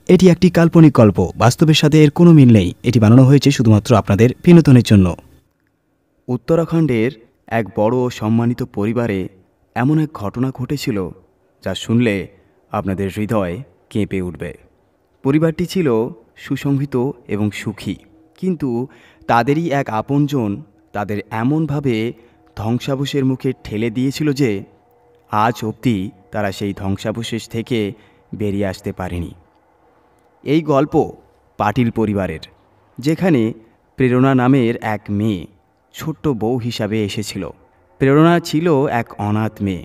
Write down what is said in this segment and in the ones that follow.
এটি একটি কাল্পনিক গল্প, বাস্তবের সাথে এর কোনো মিল নেই। এটি বানানো হয়েছে শুধুমাত্র আপনাদের বিনোদনের জন্য। উত্তরাখণ্ডের এক বড় ও সম্মানিত পরিবারে এমন এক ঘটনা ঘটেছিল যা শুনলে আপনাদের হৃদয় কেঁপে উঠবে। পরিবারটি ছিল সুসংহত এবং সুখী, কিন্তু তাদেরই এক আপনজন তাদের এমনভাবে ধ্বংসাবশের মুখে ঠেলে দিয়েছিল যে আজ অবধি তারা সেই ধ্বংসাবশেষ থেকে বেরিয়ে আসতে পারেনি। এই গল্প পাটিল পরিবারের, যেখানে প্রেরণা নামের এক মেয়ে ছোট্ট বউ হিসাবে এসেছিল। প্রেরণা ছিল এক অনাথ মেয়ে,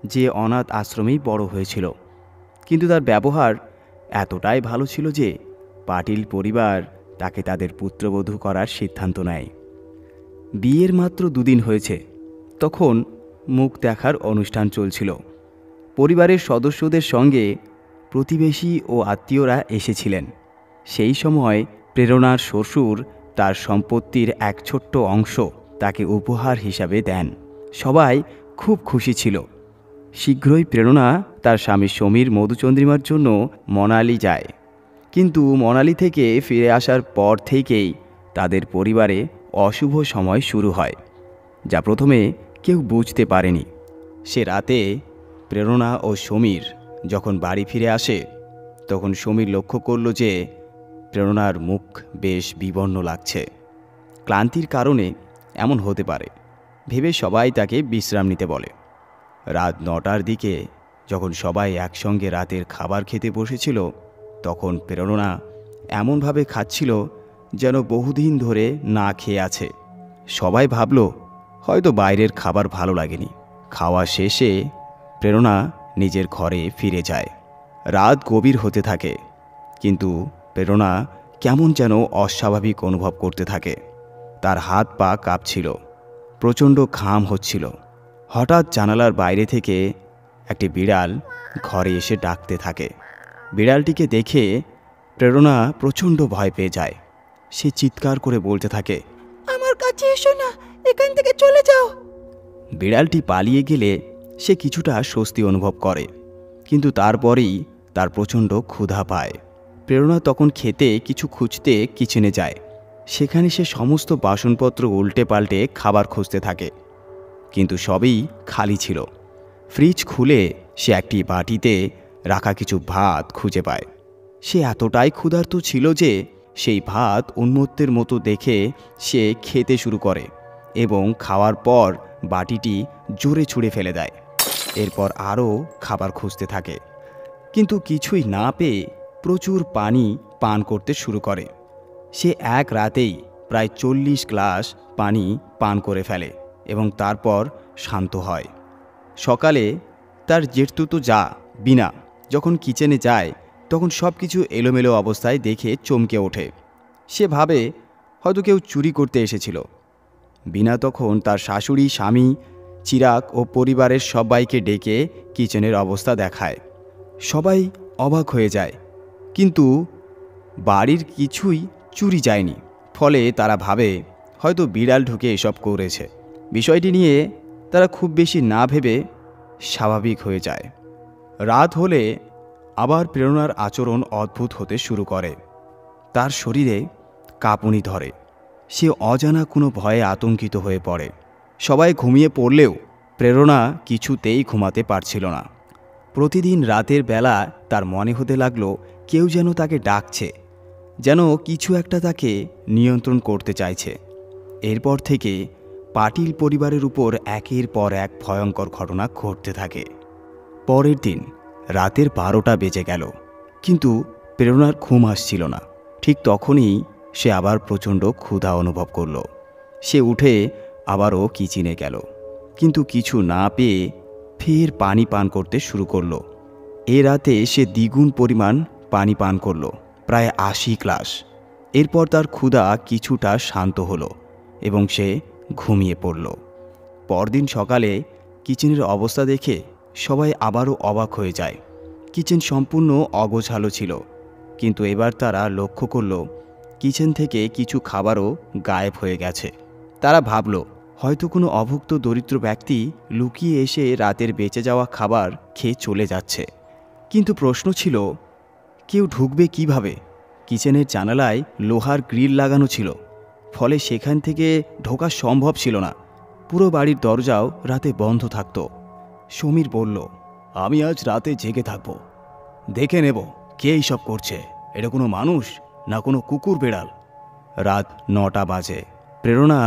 যে অনাথ আশ্রমেই বড় হয়েছিল, কিন্তু তার ব্যবহার এতটাই ভালো ছিল যে পাটিল পরিবার তাকে তাদের পুত্রবধূ করার সিদ্ধান্ত নেয়। বিয়ের মাত্র 2 দিন হয়েছে, তখন মুখ দেখার অনুষ্ঠান চলছিল। পরিবারের সদস্যদের সঙ্গে প্রতিবেশী ও আত্মীয়রা এসেছিলেন। সেই সময় প্রেরণার শ্বশুর তার সম্পত্তির এক ছোট্ট অংশ তাকে উপহার হিসাবে দেন। সবাই খুব খুশি ছিল। শীঘ্রই প্রেরণা তার স্বামী সমীর মধুচন্দ্রিমার জন্য মনালি যায়, কিন্তু মনালি থেকে ফিরে আসার পর থেকেই তাদের পরিবারে অশুভ সময় শুরু হয়, যা প্রথমে কেউ বুঝতে পারেনি। সে রাতে প্রেরণা ও সমীর যখন বাড়ি ফিরে আসে, তখন সমীর লক্ষ্য করল যে প্রেরণার মুখ বেশ বিবর্ণ লাগছে। ক্লান্তির কারণে এমন হতে পারে ভেবে সবাই তাকে বিশ্রাম নিতে বলে। রাত 9টার দিকে যখন সবাই একসঙ্গে রাতের খাবার খেতে বসেছিল, তখন প্রেরণা এমনভাবে খাচ্ছিল যেন বহুদিন ধরে না খেয়ে আছে। সবাই ভাবল হয়তো বাইরের খাবার ভালো লাগেনি। খাওয়া শেষে প্রেরণা নিজের ঘরে ফিরে যায়। রাত গভীর হতে থাকে, কিন্তু প্রেরণা কেমন যেন অস্বাভাবিক অনুভব করতে থাকে। তার হাত পা কাঁপছিল, প্রচণ্ড ঘাম হচ্ছিল। হঠাৎ জানালার বাইরে থেকে একটি বিড়াল ঘরে এসে ডাকতে থাকে। বিড়ালটিকে দেখে প্রেরণা প্রচণ্ড ভয় পেয়ে যায়। সে চিৎকার করে বলতে থাকে, আমার কাছে এসো না, এখান থেকে চলে যাও। বিড়ালটি পালিয়ে গেলে সে কিছুটা স্বস্তি অনুভব করে, কিন্তু তারপরেই তার প্রচণ্ড ক্ষুধা পায়। প্রেরণা তখন খেতে কিছু খুঁজতে কিচেনে যায়। সেখানে সে সমস্ত বাসনপত্র উল্টে পাল্টে খাবার খুঁজতে থাকে, কিন্তু সবই খালি ছিল। ফ্রিজ খুলে সে একটি বাটিতে রাখা কিছু ভাত খুঁজে পায়। সে এতটাই ক্ষুধার্ত ছিল যে সেই ভাত উন্মত্তের মতো দেখে সে খেতে শুরু করে এবং খাওয়ার পর বাটিটি জোরে ছুঁড়ে ফেলে দেয়। এরপর আরও খাবার খুঁজতে থাকে, কিন্তু কিছুই না পেয়ে প্রচুর পানি পান করতে শুরু করে। সে এক রাতেই প্রায় 40 গ্লাস পানি পান করে ফেলে এবং তারপর শান্ত হয়। সকালে তার জেঠতুতো যা বিনা যখন কিচেনে যায়, তখন সব কিছু এলোমেলো অবস্থায় দেখে চমকে ওঠে। সে ভাবে হয়তো কেউ চুরি করতে এসেছিল। বিনা তখন তার শাশুড়ি, স্বামী, চিরাগ ও পরিবারের সবাইকে ডেকে কিচেনের অবস্থা দেখায়। সবাই অবাক হয়ে যায়, কিন্তু বাড়ির কিছুই চুরি যায়নি। ফলে তারা ভাবে হয়তো বিড়াল ঢুকে এসব করেছে। বিষয়টি নিয়ে তারা খুব বেশি না ভেবে স্বাভাবিক হয়ে যায়। রাত হলে আবার প্রেরণার আচরণ অদ্ভুত হতে শুরু করে। তার শরীরে কাঁপুনি ধরে। সে অজানা কোনো ভয়ে আতঙ্কিত হয়ে পড়ে। সবাই ঘুমিয়ে পড়লেও প্রেরণা কিছুতেই ঘুমাতে পারছিল না। প্রতিদিন রাতের বেলা তার মনে হতে লাগলো কেউ যেন তাকে ডাকছে, যেন কিছু একটা তাকে নিয়ন্ত্রণ করতে চাইছে। এরপর থেকে পাটিল পরিবারের উপর একের পর এক ভয়ঙ্কর ঘটনা ঘটতে থাকে। পরের দিন রাতের 12টা বেজে গেল, কিন্তু প্রেরণার ঘুম আসছিল না। ঠিক তখনই সে আবার প্রচণ্ড ক্ষুধা অনুভব করল। সে উঠে আবারও কিচেনে গেল, কিন্তু কিছু না পেয়ে ফের পানি পান করতে শুরু করল। এ রাতে সে দ্বিগুণ পরিমাণ পানি পান করল, প্রায় 80 গ্লাস। এরপর তার ক্ষুধা কিছুটা শান্ত হলো এবং সে ঘুমিয়ে পড়ল। পরদিন সকালে কিচেনের অবস্থা দেখে সবাই আবারও অবাক হয়ে যায়। কিচেন সম্পূর্ণ অগোছালো ছিল, কিন্তু এবার তারা লক্ষ্য করল কিচেন থেকে কিছু খাবারও গায়েব হয়ে গেছে। তারা ভাবল হয়তো কোনো অভুক্ত দরিদ্র ব্যক্তি লুকিয়ে এসে রাতের বেঁচে যাওয়া খাবার খেয়ে চলে যাচ্ছে। কিন্তু প্রশ্ন ছিল, কেউ ঢুকবে কিভাবে? কিচেনের জানালায় লোহার গ্রিল লাগানো ছিল, ফলে সেখান থেকে ঢোকা সম্ভব ছিল না। পুরো বাড়ির দরজাও রাতে বন্ধ থাকত। সমীর বলল, আমি আজ রাতে জেগে থাকব, দেখে নেব কে এইসব করছে। এটা কোনো মানুষ না কোনো কুকুর বেড়াল। রাত 9টা বাজে। প্রেরণা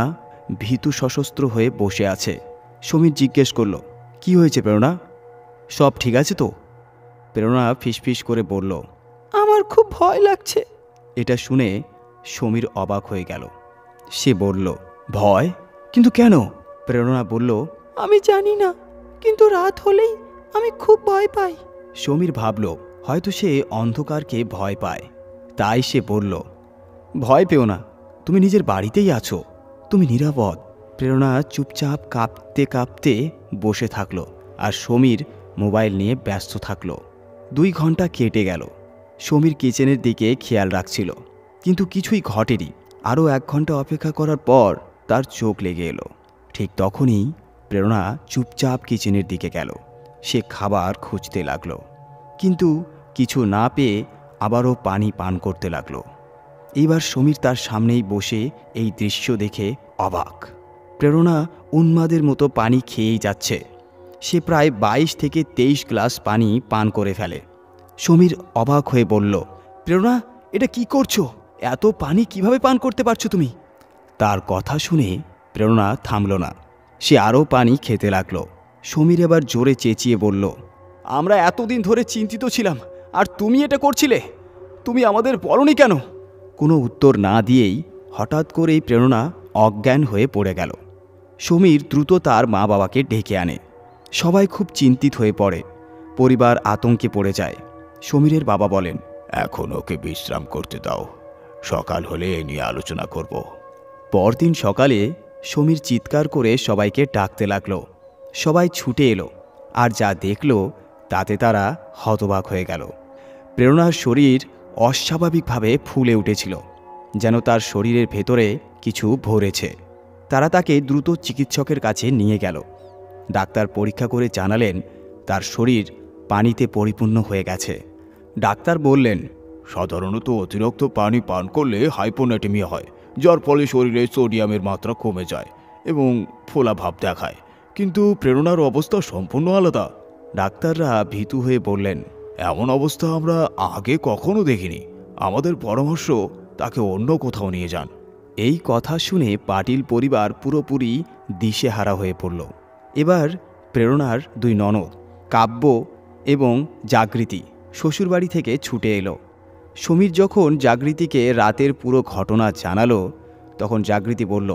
ভীতু সশস্ত্র হয়ে বসে আছে। সমীর জিজ্ঞেস করল, কি হয়েছে প্রেরণা? সব ঠিক আছে তো? প্রেরণা ফিসফিস করে বলল, আমার খুব ভয় লাগছে। এটা শুনে সমীর অবাক হয়ে গেল। সে বলল, ভয়? কিন্তু কেন? প্রেরণা বলল, আমি জানি না, কিন্তু রাত হলেই আমি খুব ভয় পাই। সমীর ভাবল হয়তো সে অন্ধকারকে ভয় পায়, তাই সে বলল, ভয় পেও না, তুমি নিজের বাড়িতেই আছো, তুমি নিরাপদ। প্রেরণা চুপচাপ কাঁপতে কাঁপতে বসে থাকলো, আর সমীর মোবাইল নিয়ে ব্যস্ত থাকলো। 2 ঘন্টা কেটে গেল। সমীর কিচেনের দিকে খেয়াল রাখছিল, কিন্তু কিছুই ঘটেনি। আরও 1 ঘন্টা অপেক্ষা করার পর তার চোখ লেগে এলো। ঠিক তখনই প্রেরণা চুপচাপ কিচেনের দিকে গেল। সে খাবার খুঁজতে লাগলো, কিন্তু কিছু না পেয়ে আবারও পানি পান করতে লাগলো। এইবার সমীর তার সামনেই বসে এই দৃশ্য দেখে অবাক। প্রেরণা উন্মাদের মতো পানি খেয়েই যাচ্ছে। সে প্রায় 22 থেকে 23 গ্লাস পানি পান করে ফেলে। সমীর অবাক হয়ে বলল, প্রেরণা, এটা কি করছো? এত পানি কিভাবে পান করতে পারছো তুমি? তার কথা শুনে প্রেরণা থামল না। সে আরও পানি খেতে লাগলো। সমীর এবার জোরে চেঁচিয়ে বলল, আমরা এতদিন ধরে চিন্তিত ছিলাম, আর তুমি এটা করছিলে? তুমি আমাদের বলনি কেন? কোনো উত্তর না দিয়েই হঠাৎ করেই প্রেরণা অজ্ঞান হয়ে পড়ে গেল। সমীর দ্রুত তার মা বাবাকে ডেকে আনে। সবাই খুব চিন্তিত হয়ে পড়ে। পরিবার আতঙ্কে পড়ে যায়। সমীরের বাবা বলেন, এখন ওকে বিশ্রাম করতে দাও, সকাল হলে এ নিয়ে আলোচনা করব। পরদিন সকালে সমীর চিৎকার করে সবাইকে ডাকতে লাগলো। সবাই ছুটে এলো, আর যা দেখল তাতে তারা হতবাক হয়ে গেল। প্রেরণার শরীর অস্বাভাবিকভাবে ফুলে উঠেছিল, যেন তার শরীরের ভেতরে কিছু ভরেছে। তারা তাকে দ্রুত চিকিৎসকের কাছে নিয়ে গেল। ডাক্তার পরীক্ষা করে জানালেন তার শরীর পানিতে পরিপূর্ণ হয়ে গেছে। ডাক্তার বললেন, সাধারণত অতিরিক্ত পানি পান করলে হাইপোনাট্রেমিয়া হয়, যার ফলে শরীরে সোডিয়ামের মাত্রা কমে যায় এবং ফোলা ভাব দেখায়। কিন্তু প্রেরণার অবস্থা সম্পূর্ণ আলাদা। ডাক্তাররা ভীতু হয়ে বললেন, এমন অবস্থা আমরা আগে কখনো দেখিনি, আমাদের পরামর্শ তাকে অন্য কোথাও নিয়ে যান। এই কথা শুনে পাটিল পরিবার পুরোপুরি দিশেহারা হয়ে পড়ল। এবার প্রেরণার 2 ননদ কাব্য এবং জাগৃতি শ্বশুরবাড়ি থেকে ছুটে এলো। সমীর যখন জাগৃতিকে রাতের পুরো ঘটনা জানালো, তখন জাগৃতি বলল,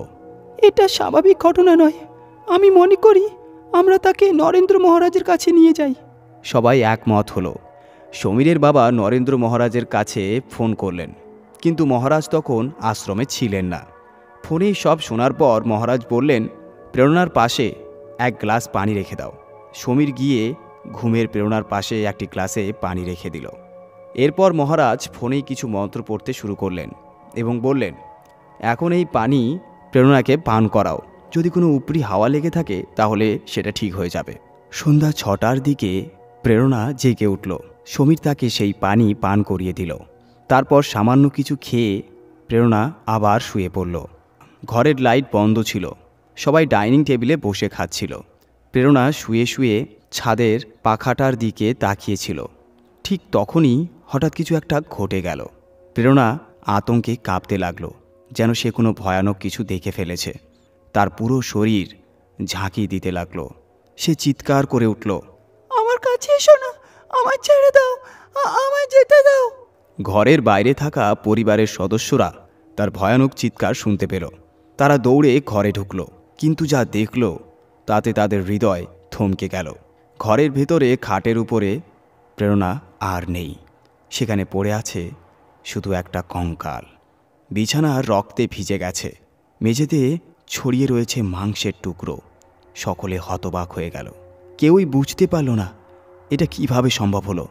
এটা স্বাভাবিক ঘটনা নয়। আমি মনে করি আমরা তাকে নরেন্দ্র মহারাজের কাছে নিয়ে যাই। সবাই একমত হলো। সমীরের বাবা নরেন্দ্র মহারাজের কাছে ফোন করলেন, কিন্তু মহারাজ তখন আশ্রমে ছিলেন না। ফোনেই সব শোনার পর মহারাজ বললেন, প্রেরণার পাশে 1 গ্লাস পানি রেখে দাও। সমীর গিয়ে ঘুমের প্রেরণার পাশে একটি গ্লাসে পানি রেখে দিল। এরপর মহারাজ ফোনেই কিছু মন্ত্র পড়তে শুরু করলেন এবং বললেন, এখন এই পানি প্রেরণাকে পান করাও। যদি কোনো উপরি হাওয়া লেগে থাকে তাহলে সেটা ঠিক হয়ে যাবে। সন্ধ্যা 6টার দিকে প্রেরণা জেগে উঠল। সমীর তাকে সেই পানি পান করিয়ে দিল। তারপর সামান্য কিছু খেয়ে প্রেরণা আবার শুয়ে পড়ল। ঘরের লাইট বন্ধ ছিল। সবাই ডাইনিং টেবিলে বসে খাচ্ছিল। প্রেরণা শুয়ে শুয়ে ছাদের পাখাটার দিকে তাকিয়েছিল। ঠিক তখনই হঠাৎ কিছু একটা ঘটে গেল। প্রেরণা আতঙ্কে কাঁপতে লাগল, যেন সে কোনো ভয়ানক কিছু দেখে ফেলেছে। তার পুরো শরীর ঝাঁকি দিতে লাগলো। সে চিৎকার করে উঠল, আমার কাছে এসো না, আমায় ছেড়ে দাও, আমায় যেতে দাও। ঘরের বাইরে থাকা পরিবারের সদস্যরা তার ভয়ানক চিৎকার শুনতে পেল। তারা দৌড়ে ঘরে ঢুকল, কিন্তু যা দেখল তাতে তাদের হৃদয় থমকে গেল। ঘরের ভেতরে খাটের উপরে প্রেরণা আর নেই। সেখানে পড়ে আছে শুধু একটা কঙ্কাল। বিছানা রক্তে ভিজে গেছে। মেঝেতে ছড়িয়ে রয়েছে মাংসের টুকরো। সকলে হতবাক হয়ে গেল। কেউই বুঝতে পারল না এটা কিভাবে সম্ভব হলো।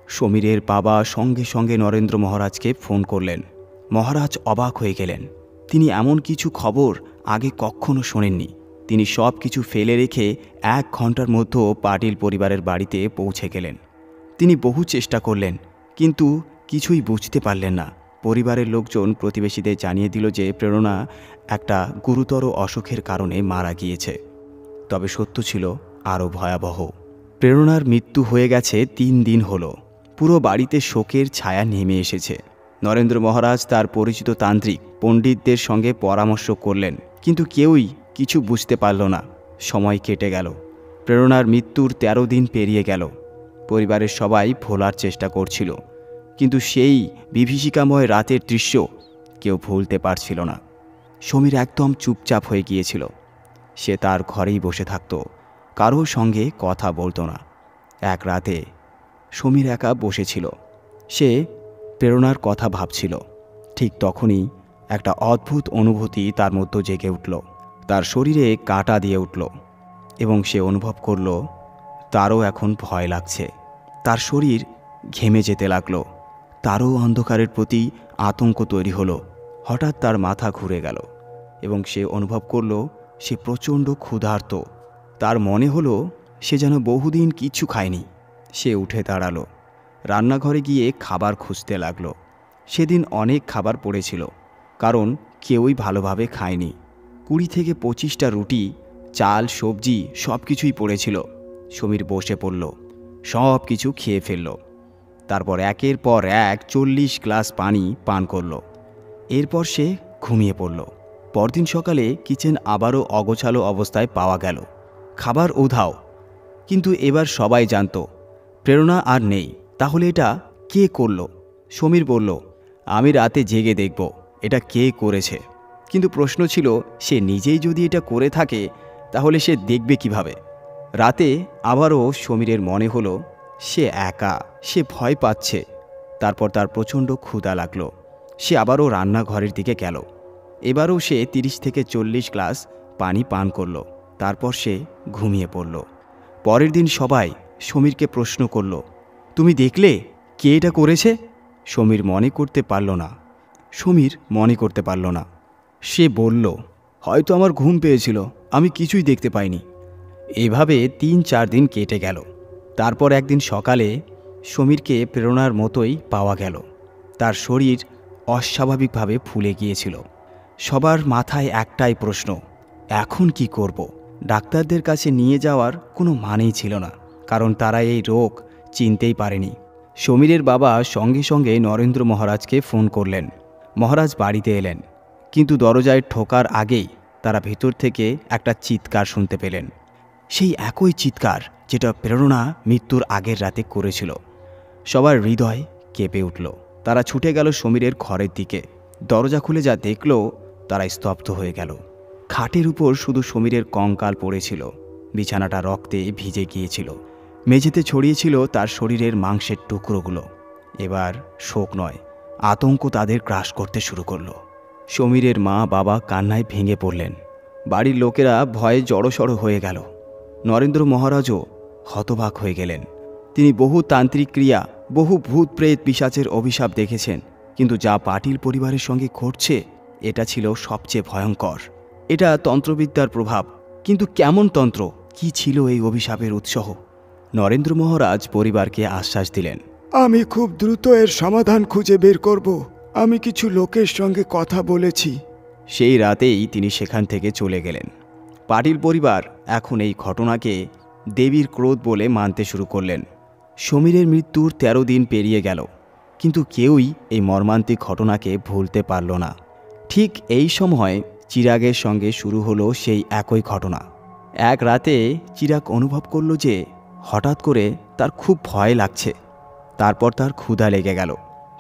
সমীরের বাবা সঙ্গে সঙ্গে নরেন্দ্র মহারাজকে ফোন করলেন। মহারাজ অবাক হয়ে গেলেন। তিনি এমন কিছু খবর আগে কখনো শোনেননি। তিনি সব কিছু ফেলে রেখে 1 ঘন্টার মধ্যে পাটিল পরিবারের বাড়িতে পৌঁছে গেলেন। তিনি বহু চেষ্টা করলেন, কিন্তু কিছুই বুঝতে পারলেন না। পরিবারের লোকজন প্রতিবেশীদের জানিয়ে দিল যে প্রেরণা একটা গুরুতর অসুখের কারণে মারা গিয়েছে। তবে সত্য ছিল আরও ভয়াবহ। প্রেরণার মৃত্যু হয়ে গেছে 3 দিন হলো। পুরো বাড়িতে শোকের ছায়া নেমে এসেছে। নরেন্দ্র মহারাজ তার পরিচিত তান্ত্রিক পণ্ডিতদের সঙ্গে পরামর্শ করলেন, কিন্তু কেউই কিছু বুঝতে পারল না। সময় কেটে গেল। প্রেরণার মৃত্যুর 13 দিন পেরিয়ে গেল। পরিবারের সবাই ভোলার চেষ্টা করছিল, কিন্তু সেই বিভীষিকাময় রাতের দৃশ্য কেউ ভুলতে পারছিল না। সমীর একদম চুপচাপ হয়ে গিয়েছিল। সে তার ঘরেই বসে থাকত, কারোর সঙ্গে কথা বলতো না। এক রাতে সমীর একা বসেছিল। সে প্রেরণার কথা ভাবছিল। ঠিক তখনই একটা অদ্ভুত অনুভূতি তার মধ্যে জেগে উঠল। তার শরীরে কাঁটা দিয়ে উঠল এবং সে অনুভব করল তারও এখন ভয় লাগছে। তার শরীর ঘেমে যেতে লাগলো। তারও অন্ধকারের প্রতি আতঙ্ক তৈরি হলো। হঠাৎ তার মাথা ঘুরে গেল এবং সে অনুভব করল সে প্রচণ্ড ক্ষুধার্ত। তার মনে হলো সে যেন বহুদিন কিচ্ছু খায়নি। সে উঠে দাঁড়ালো, রান্নাঘরে গিয়ে খাবার খুঁজতে লাগলো। সেদিন অনেক খাবার পড়েছিল, কারণ কেউই ভালোভাবে খায়নি। 20 থেকে 25টা রুটি, চাল, সবজি সব কিছুই পড়েছিল। সমীর বসে পড়ল, সব কিছু খেয়ে ফেলল। তারপর একের পর এক 40 গ্লাস পানি পান করল। এরপর সে ঘুমিয়ে পড়ল। পরদিন সকালে কিচেন আবারও অগোছালো অবস্থায় পাওয়া গেল। খাবার উধাও, কিন্তু এবার সবাই জানত প্রেরণা আর নেই। তাহলে এটা কে করল? সমীর বলল, আমি রাতে জেগে দেখব এটা কে করেছে। কিন্তু প্রশ্ন ছিল, সে নিজেই যদি এটা করে থাকে তাহলে সে দেখবে কিভাবে? রাতে আবারও সমীরের মনে হলো সে একা, সে ভয় পাচ্ছে। তারপর তার প্রচণ্ড ক্ষুধা লাগলো। সে আবারও রান্নাঘরের দিকে গেল। এবারও সে 30 থেকে 40 গ্লাস পানি পান করল। তারপর সে ঘুমিয়ে পড়ল। পরের দিন সবাই সমীরকে প্রশ্ন করল, তুমি দেখলে কে এটা করেছে? সমীর মনে করতে পারল না। সে বলল, হয়তো আমার ঘুম পেয়েছিল, আমি কিছুই দেখতে পাইনি। এভাবে 3-4 দিন কেটে গেল। তারপর একদিন সকালে সমীরকে প্রেরণার মতোই পাওয়া গেল। তার শরীর অস্বাভাবিকভাবে ফুলে গিয়েছিল। সবার মাথায় একটাই প্রশ্ন, এখন কি করব? ডাক্তারদের কাছে নিয়ে যাওয়ার কোনো মানেই ছিল না, কারণ তারা এই রোগ চিনতেই পারেনি। সমীরের বাবা সঙ্গে সঙ্গে নরেন্দ্র মহারাজকে ফোন করলেন। মহারাজ বাড়িতে এলেন, কিন্তু দরজায় ঠোকার আগেই তারা ভেতর থেকে একটা চিৎকার শুনতে পেলেন। সেই একই চিৎকার যেটা প্রেরণা মৃত্যুর আগের রাতে করেছিল। সবার হৃদয় কেঁপে উঠল। তারা ছুটে গেল সমীরের ঘরের দিকে। দরজা খুলে যা দেখল তারা স্তব্ধ হয়ে গেল। খাটের উপর শুধু সমীরের কঙ্কাল পড়েছিল। বিছানাটা রক্তে ভিজে গিয়েছিল। মেঝেতে ছড়িয়েছিল তার শরীরের মাংসের টুকরোগুলো। এবার শোক নয়, আতঙ্ক তাদের গ্রাস করতে শুরু করলো। সমীরের মা বাবা কান্নায় ভেঙে পড়লেন। বাড়ির লোকেরা ভয়ে জড়সড় হয়ে গেল। নরেন্দ্র মহারাজও হতবাক হয়ে গেলেন। তিনি বহু তান্ত্রিক ক্রিয়া, বহু ভূত প্রেত পিশাচের অভিশাপ দেখেছেন, কিন্তু যা পাটিল পরিবারের সঙ্গে ঘটছে এটা ছিল সবচেয়ে ভয়ঙ্কর। এটা তন্ত্রবিদ্যার প্রভাব, কিন্তু কেমন তন্ত্র? কি ছিল এই অভিশাপের উৎসাহ? নরেন্দ্র মহারাজ পরিবারকে আশ্বাস দিলেন, আমি খুব দ্রুত এর সমাধান খুঁজে বের করব। আমি কিছু লোকের সঙ্গে কথা বলেছি। সেই রাতেই তিনি সেখান থেকে চলে গেলেন। পাটিল পরিবার এখন এই ঘটনাকে দেবীর ক্রোধ বলে মানতে শুরু করলেন। সমীরের মৃত্যুর 13 দিন পেরিয়ে গেল, কিন্তু কেউই এই মর্মান্তিক ঘটনাকে ভুলতে পারল না। ঠিক এই সময় চিরাগের সঙ্গে শুরু হলো সেই একই ঘটনা। এক রাতে চিরাগ অনুভব করল যে হঠাৎ করে তার খুব ভয় লাগছে। তারপর তার ক্ষুধা লেগে গেল।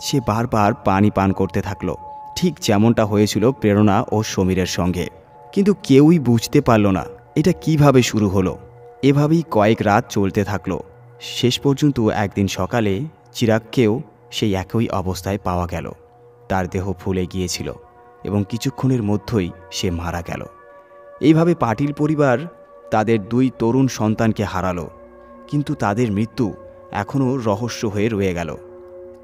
সে বারবার পানি পান করতে থাকলো, ঠিক যেমনটা হয়েছিল প্রেরণা ও সমীরের সঙ্গে। কিন্তু কেউই বুঝতে পারল না এটা কিভাবে শুরু হলো। এভাবেই কয়েক রাত চলতে থাকলো। শেষ পর্যন্ত একদিন সকালে চিরাগকেও সেই একই অবস্থায় পাওয়া গেল। তার দেহ ফুলে গিয়েছিল এবং কিছুক্ষণের মধ্যেই সে মারা গেল। এইভাবে পাটিল পরিবার তাদের 2 তরুণ সন্তানকে হারালো, কিন্তু তাদের মৃত্যু এখনও রহস্য হয়ে রয়ে গেল।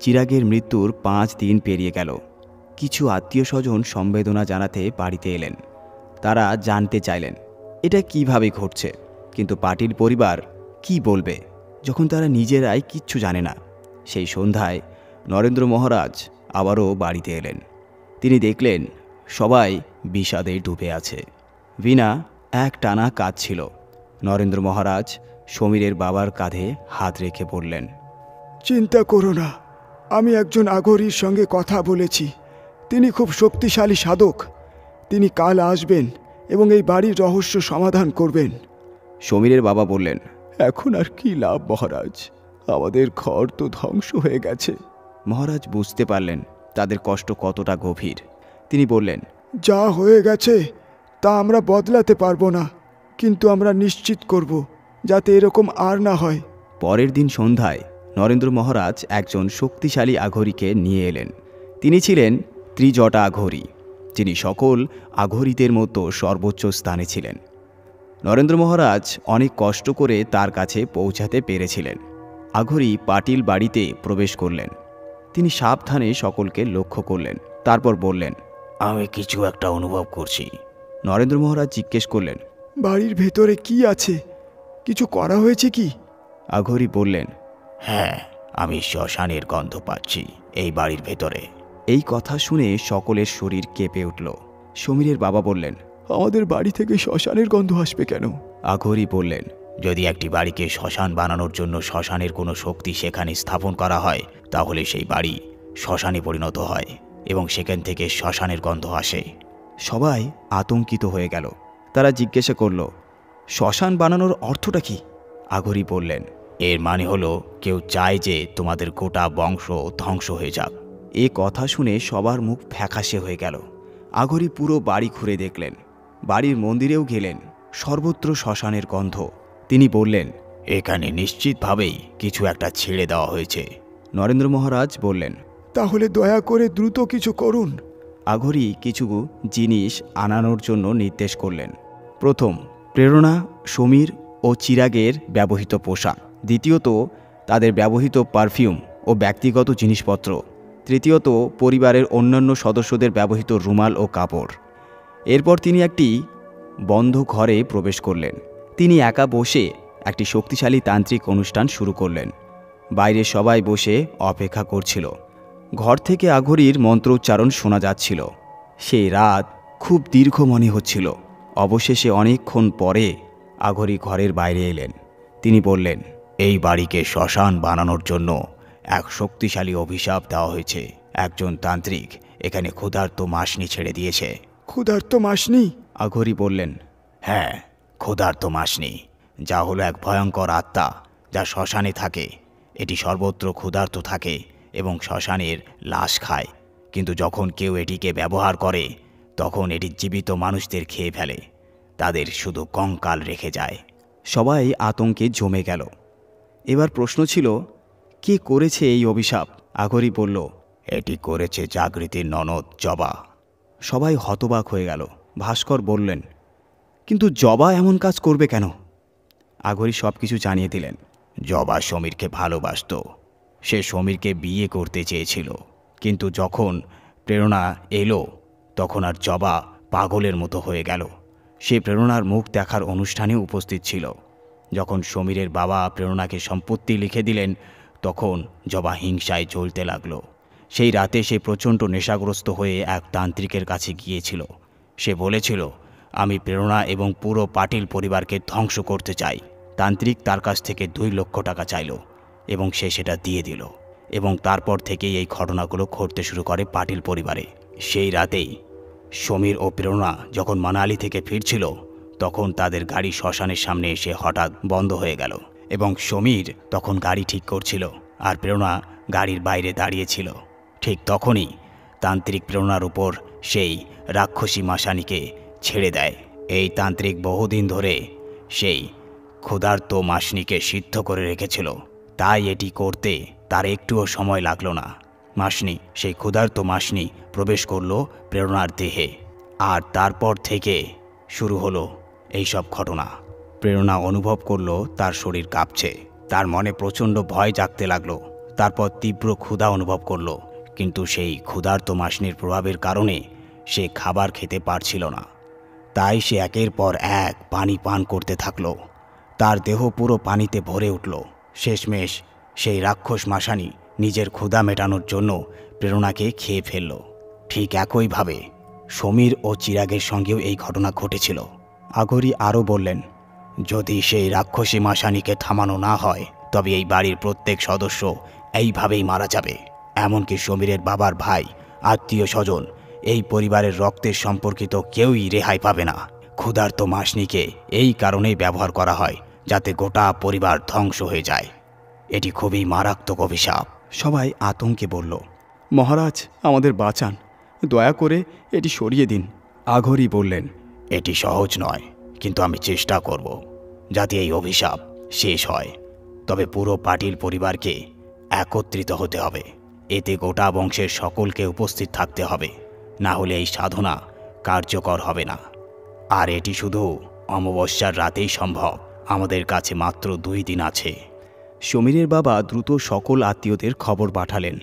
চিরাগের মৃত্যুর 5 দিন পেরিয়ে গেল। কিছু আত্মীয় স্বজন সম্বেদনা জানাতে বাড়িতে এলেন। তারা জানতে চাইলেন এটা কিভাবে ঘটছে, কিন্তু পাটিল পরিবার কি বলবে যখন তারা নিজেরাই কিচ্ছু জানে না। সেই সন্ধ্যায় নরেন্দ্র মহারাজ আবারও বাড়িতে এলেন। তিনি দেখলেন সবাই বিষাদে ডুবে আছে। বীণা এক টানা কাঁদছিল। নরেন্দ্র মহারাজ সমীরের বাবার কাঁধে হাত রেখে বললেন, চিন্তা করো না, আমি একজন আঘরীর সঙ্গে কথা বলেছি। তিনি খুব শক্তিশালী সাধক। তিনি কাল আসবেন এবং এই বাড়ির রহস্য সমাধান করবেন। সমীরের বাবা বললেন, এখন আর কি লাভ মহারাজ, আমাদের ঘর তো ধ্বংস হয়ে গেছে। মহারাজ বুঝতে পারলেন তাদের কষ্ট কতটা গভীর। তিনি বললেন, যা হয়ে গেছে তা আমরা বদলাতে পারবো না, কিন্তু আমরা নিশ্চিত করব যাতে এরকম আর না হয়। পরের দিন সন্ধ্যায় নরেন্দ্র মহারাজ একজন শক্তিশালী আঘরীকে নিয়ে এলেন। তিনি ছিলেন ত্রিজটা আঘরী, যিনি সকল আঘরীদের মতো সর্বোচ্চ স্থানে ছিলেন। নরেন্দ্র মহারাজ অনেক কষ্ট করে তার কাছে পৌঁছাতে পেরেছিলেন। আঘরী পাটিল বাড়িতে প্রবেশ করলেন। তিনি সাবধানে সকলকে লক্ষ্য করলেন, তারপর বললেন, আমি কিছু একটা অনুভব করছি। নরেন্দ্র মহারাজ জিজ্ঞেস করলেন, বাড়ির ভেতরে কি আছে? কিছু করা হয়েছে কি? আঘরী বললেন, হ্যাঁ, আমি শ্মশানের গন্ধ পাচ্ছি এই বাড়ির ভেতরে। এই কথা শুনে সকলের শরীর কেঁপে উঠল। সমীরের বাবা বললেন, আমাদের বাড়ি থেকে শ্মশানের গন্ধ আসবে কেন? আঘরী বললেন, যদি একটি বাড়িকে শ্মশান বানানোর জন্য শ্মশানের কোনো শক্তি সেখানে স্থাপন করা হয়, তাহলে সেই বাড়ি শ্মশানে পরিণত হয় এবং সেখান থেকে শ্মশানের গন্ধ আসে। সবাই আতঙ্কিত হয়ে গেল। তারা জিজ্ঞাসা করল, শ্মশান বানানোর অর্থটা কি? আঘরী বললেন, এর মানে হলো কেউ চায় যে তোমাদের গোটা বংশ ধ্বংস হয়ে যাক। এ কথা শুনে সবার মুখ ফ্যাকাশে হয়ে গেল। আঘরী পুরো বাড়ি ঘুরে দেখলেন, বাড়ির মন্দিরেও গেলেন, সর্বত্র শ্মশানের গন্ধ। তিনি বললেন, এখানে নিশ্চিতভাবেই কিছু একটা ছেড়ে দেওয়া হয়েছে। নরেন্দ্র মহারাজ বললেন, তাহলে দয়া করে দ্রুত কিছু করুন। আঘরী কিছু জিনিস আনানোর জন্য নির্দেশ করলেন। প্রথম, প্রেরণা, সমীর ও চিরাগের ব্যবহৃত পোশাক। দ্বিতীয়ত, তাদের ব্যবহৃত পারফিউম ও ব্যক্তিগত জিনিসপত্র। তৃতীয়ত, পরিবারের অন্যান্য সদস্যদের ব্যবহৃত রুমাল ও কাপড়। এরপর তিনি একটি বন্ধ ঘরে প্রবেশ করলেন। তিনি একা বসে একটি শক্তিশালী তান্ত্রিক অনুষ্ঠান শুরু করলেন। বাইরে সবাই বসে অপেক্ষা করছিল। ঘর থেকে আঘরীর মন্ত্রোচ্চারণ শোনা যাচ্ছিল। সেই রাত খুব দীর্ঘ মনে হচ্ছিল। অবশেষে অনেকক্ষণ পরে আঘরী ঘরের বাইরে এলেন। তিনি বললেন, এই বাড়িকে শ্মশান বানানোর জন্য এক শক্তিশালী অভিশাপ দেওয়া হয়েছে। একজন তান্ত্রিক এখানে ক্ষুধার্ত মাসনি ছেড়ে দিয়েছে। ক্ষুধার্ত মাসনি? আঘরী বললেন, হ্যাঁ, ক্ষুধার্ত মাসনি, যা হলো এক ভয়ঙ্কর আত্মা যা শ্মশানে থাকে। এটি সর্বত্র ক্ষুধার্ত থাকে এবং শ্মশানের লাশ খায়, কিন্তু যখন কেউ এটিকে ব্যবহার করে তখন এটি জীবিত মানুষদের খেয়ে ফেলে, তাদের শুধু কঙ্কাল রেখে যায়। সবাই আতঙ্কে জমে গেল। এবার প্রশ্ন ছিল, কে করেছে এই অভিশাপ? আঘরী বলল, এটি করেছে জাগৃতির ননদ জবা। সবাই হতবাক হয়ে গেল। ভাস্কর বললেন, কিন্তু জবা এমন কাজ করবে কেন? আঘরী সব কিছু জানিয়ে দিলেন। জবা সমীরকে ভালোবাসত। সে সমীরকে বিয়ে করতে চেয়েছিল, কিন্তু যখন প্রেরণা এলো তখন আর জবা পাগলের মতো হয়ে গেল। সে প্রেরণার মুখ দেখার অনুষ্ঠানে উপস্থিত ছিল। যখন সমীরের বাবা প্রেরণাকে সম্পত্তি লিখে দিলেন তখন জবা হিংসায় জ্বলতে লাগলো। সেই রাতে সে প্রচণ্ড নেশাগ্রস্ত হয়ে এক তান্ত্রিকের কাছে গিয়েছিল। সে বলেছিল, আমি প্রেরণা এবং পুরো পাটিল পরিবারকে ধ্বংস করতে চাই। তান্ত্রিক তার কাছ থেকে 2 লক্ষ টাকা চাইল এবং সে সেটা দিয়ে দিল, এবং তারপর থেকেই এই ঘটনাগুলো ঘটতে শুরু করে পাটিল পরিবারে। সেই রাতেই সমীর ও প্রেরণা যখন মানালি থেকে ফিরছিল তখন তাদের গাড়ি শ্মশানের সামনে এসে হঠাৎ বন্ধ হয়ে গেল, এবং সমীর তখন গাড়ি ঠিক করছিল আর প্রেরণা গাড়ির বাইরে দাঁড়িয়েছিল। ঠিক তখনই তান্ত্রিক প্রেরণার উপর সেই রাক্ষসী মাসানিকে ছেড়ে দেয়। এই তান্ত্রিক বহুদিন ধরে সেই ক্ষুধার্ত মাসনিকে সিদ্ধ করে রেখেছিল, তাই এটি করতে তার একটুও সময় লাগলো না। মাসনি, সেই ক্ষুধার্ত মাসনি প্রবেশ করলো প্রেরণার দেহে, আর তারপর থেকে শুরু হলো এইসব ঘটনা। প্রেরণা অনুভব করলো তার শরীর কাঁপছে, তার মনে প্রচণ্ড ভয় জাগতে লাগলো। তারপর তীব্র ক্ষুধা অনুভব করলো, কিন্তু সেই ক্ষুধার্ত মাসনির প্রভাবের কারণে সে খাবার খেতে পারছিল না। তাই সে একের পর এক পানি পান করতে থাকলো। তার দেহ পুরো পানিতে ভরে উঠল। শেষমেশ সেই রাক্ষস মাসানি নিজের ক্ষুধা মেটানোর জন্য প্রেরণাকে খেয়ে ফেলল। ঠিক একইভাবে সমীর ও চিরাগের সঙ্গেও এই ঘটনা ঘটেছিল। আগরি আরও বললেন, যদি সেই রাক্ষসী মাসানিকে থামানো না হয় তবে এই বাড়ির প্রত্যেক সদস্য এইভাবেই মারা যাবে। এমনকি সমীরের বাবার ভাই, আত্মীয় স্বজন, এই পরিবারের রক্তের সম্পর্কিত কেউই রেহাই পাবে না। ক্ষুধার্ত মাসনিকে এই কারণেই ব্যবহার করা হয় যাতে গোটা পরিবার ধ্বংস হয়ে যায়। এটি খুবই মারাত্মক অভিশাপ। সবাই আতঙ্কে বলল, মহারাজ আমাদের বাঁচান, দয়া করে এটি সরিয়ে দিন। আঘরি বললেন, এটি সহজ নয়, কিন্তু আমি চেষ্টা করব যাতে এই অভিশাপ শেষ হয়। তবে পুরো পাটিল পরিবারকে একত্রিত হতে হবে। এতে গোটা বংশের সকলকে উপস্থিত থাকতে হবে, না হলে এই সাধনা কার্যকর হবে না। আর এটি শুধু অমাবস্যার রাতেই সম্ভব। আমাদের কাছে মাত্র 2 দিন আছে। সমীরের বাবা দ্রুত সকল আত্মীয়দের খবর পাঠালেন,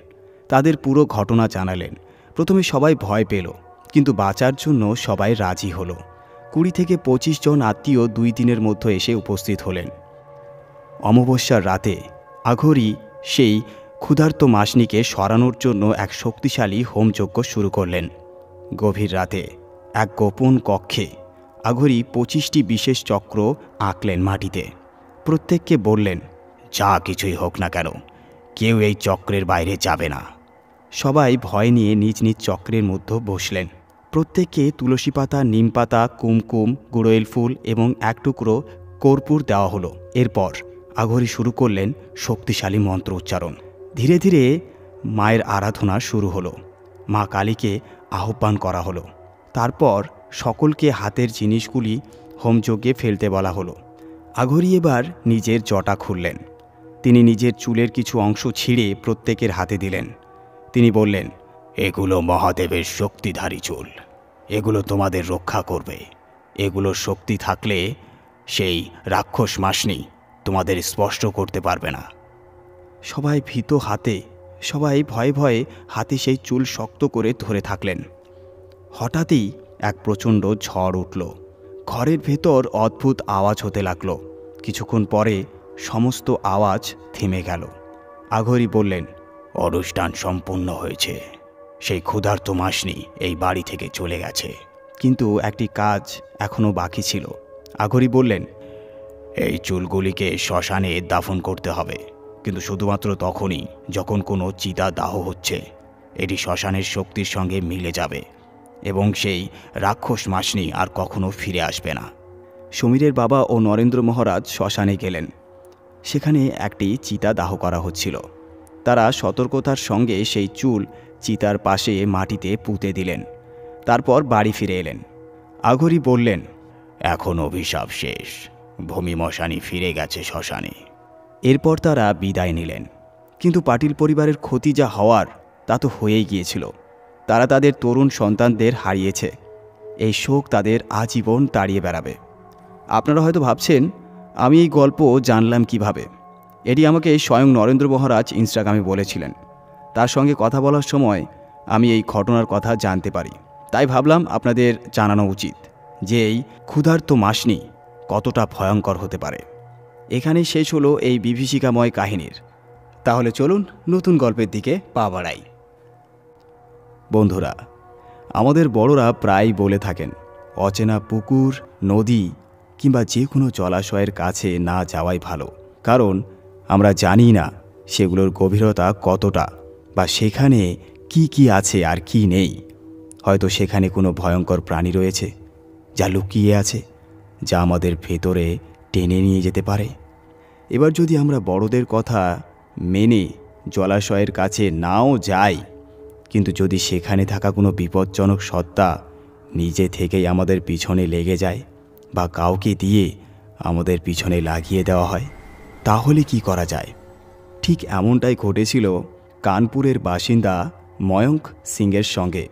তাদের পুরো ঘটনা জানালেন। প্রথমে সবাই ভয় পেল, কিন্তু বাঁচার জন্য সবাই রাজি হলো। 20 থেকে 25 জন আত্মীয় 2 দিনের মধ্যে এসে উপস্থিত হলেন। অমাবস্যার রাতে আঘরি সেই ক্ষুধার্ত মাসনিকে সরানোর জন্য এক শক্তিশালী হোমযজ্ঞ শুরু করলেন। গভীর রাতে এক গোপন কক্ষে আঘরি 25টি বিশেষ চক্র আঁকলেন মাটিতে। প্রত্যেককে বললেন, যা কিছুই হোক না কেন, কেউ এই চক্রের বাইরে যাবে না। সবাই ভয় নিয়ে নিজ নিজ চক্রের মধ্যে বসলেন। প্রত্যেককে তুলসী পাতা, নিম পাতা, কুমকুম, গুড়োয়েল ফুল এবং 1 টুকরো কর্পূর দেওয়া হলো। এরপর আঘরি শুরু করলেন শক্তিশালী মন্ত্র উচ্চারণ। ধীরে ধীরে মায়ের আরাধনা শুরু হলো। মা কালীকে আহ্বান করা হলো। তারপর সকলকে হাতের জিনিসগুলি হোমযজ্ঞে ফেলতে বলা হলো। আঘরি এবার নিজের জটা খুললেন। তিনি নিজের চুলের কিছু অংশ ছিঁড়ে প্রত্যেকের হাতে দিলেন। তিনি বললেন, এগুলো মহাদেবের শক্তিধারী চুল। এগুলো তোমাদের রক্ষা করবে। এগুলোর শক্তি থাকলে সেই রাক্ষস মাসনি তোমাদের স্পষ্ট করতে পারবে না। সবাই ভীত হাতে, সবাই ভয়ে ভয়ে হাতে সেই চুল শক্ত করে ধরে থাকলেন। হঠাৎই এক প্রচণ্ড ঝড় উঠল। ঘরের ভেতর অদ্ভুত আওয়াজ হতে লাগলো। কিছুক্ষণ পরে সমস্ত আওয়াজ থেমে গেল। আঘরি বললেন, অনুষ্ঠান সম্পূর্ণ হয়েছে। সেই ক্ষুধার্ত মাসনি এই বাড়ি থেকে চলে গেছে। কিন্তু একটি কাজ এখনও বাকি ছিল। আঘরি বললেন, এই চুলগুলিকে শ্মশানে দাফন করতে হবে, কিন্তু শুধুমাত্র তখনই যখন কোনো চিতা দাহ হচ্ছে। এটি শ্মশানের শক্তির সঙ্গে মিলে যাবে এবং সেই রাক্ষস মাসনি আর কখনো ফিরে আসবে না। সমীরের বাবা ও নরেন্দ্র মহারাজ শ্মশানে গেলেন। সেখানে একটি চিতা দাহ করা হচ্ছিল। তারা সতর্কতার সঙ্গে সেই চুল চিতার পাশে মাটিতে পুঁতে দিলেন। তারপর বাড়ি ফিরে এলেন। আঘরি বললেন, এখন অভিশাপ শেষ। ভূমি মশানি ফিরে গেছে শ্মশানে। এরপর তারা বিদায় নিলেন। কিন্তু পাটিল পরিবারের ক্ষতি যা হওয়ার তা তো হয়েই গিয়েছিল। তারা তাদের তরুণ সন্তানদের হারিয়েছে। এই শোক তাদের আজীবন তাড়িয়ে বেড়াবে। আপনারা হয়তো ভাবছেন, আমি এই গল্প জানলাম কিভাবে? এটি আমাকে স্বয়ং নরেন্দ্র মহারাজ ইনস্টাগ্রামে বলেছিলেন। তার সঙ্গে কথা বলার সময় আমি এই ঘটনার কথা জানতে পারি। তাই ভাবলাম আপনাদের জানানো উচিত যে এই ক্ষুধার্ত মাসনি কতটা ভয়ঙ্কর হতে পারে। এখানেই শেষ হলো এই বিভীষিকাময় কাহিনীর। তাহলে চলুন নতুন গল্পের দিকে পা বাড়াই। বন্ধুরা, আমাদের বড়রা প্রায়ই বলে থাকেন, অচেনা পুকুর, নদী কিংবা যে কোনো জলাশয়ের কাছে না যাওয়াই ভালো। কারণ আমরা জানি না সেগুলোর গভীরতা কতটা, বা সেখানে কি কি আছে আর কি নেই। হয়তো সেখানে কোনো ভয়ঙ্কর প্রাণী রয়েছে যা লুকিয়ে আছে, যা আমাদের ভেতরে টেনে নিয়ে যেতে পারে। এবার যদি আমরা বড়দের কথা মেনে জলাশয়ের কাছে নাও যাই, কিন্তু যদি সেখানে থাকা কোনো বিপজ্জনক সত্তা নিজে থেকেই আমাদের পিছনে লেগে যায় বা কাউকে দিয়ে আমাদের পিছনে লাগিয়ে দেওয়া হয়, তাহলে কি করা যায়? ঠিক এমনটাই ঘটেছিল কানপুরের বাসিন্দা ময়ঙ্ক সিংয়ের সঙ্গে।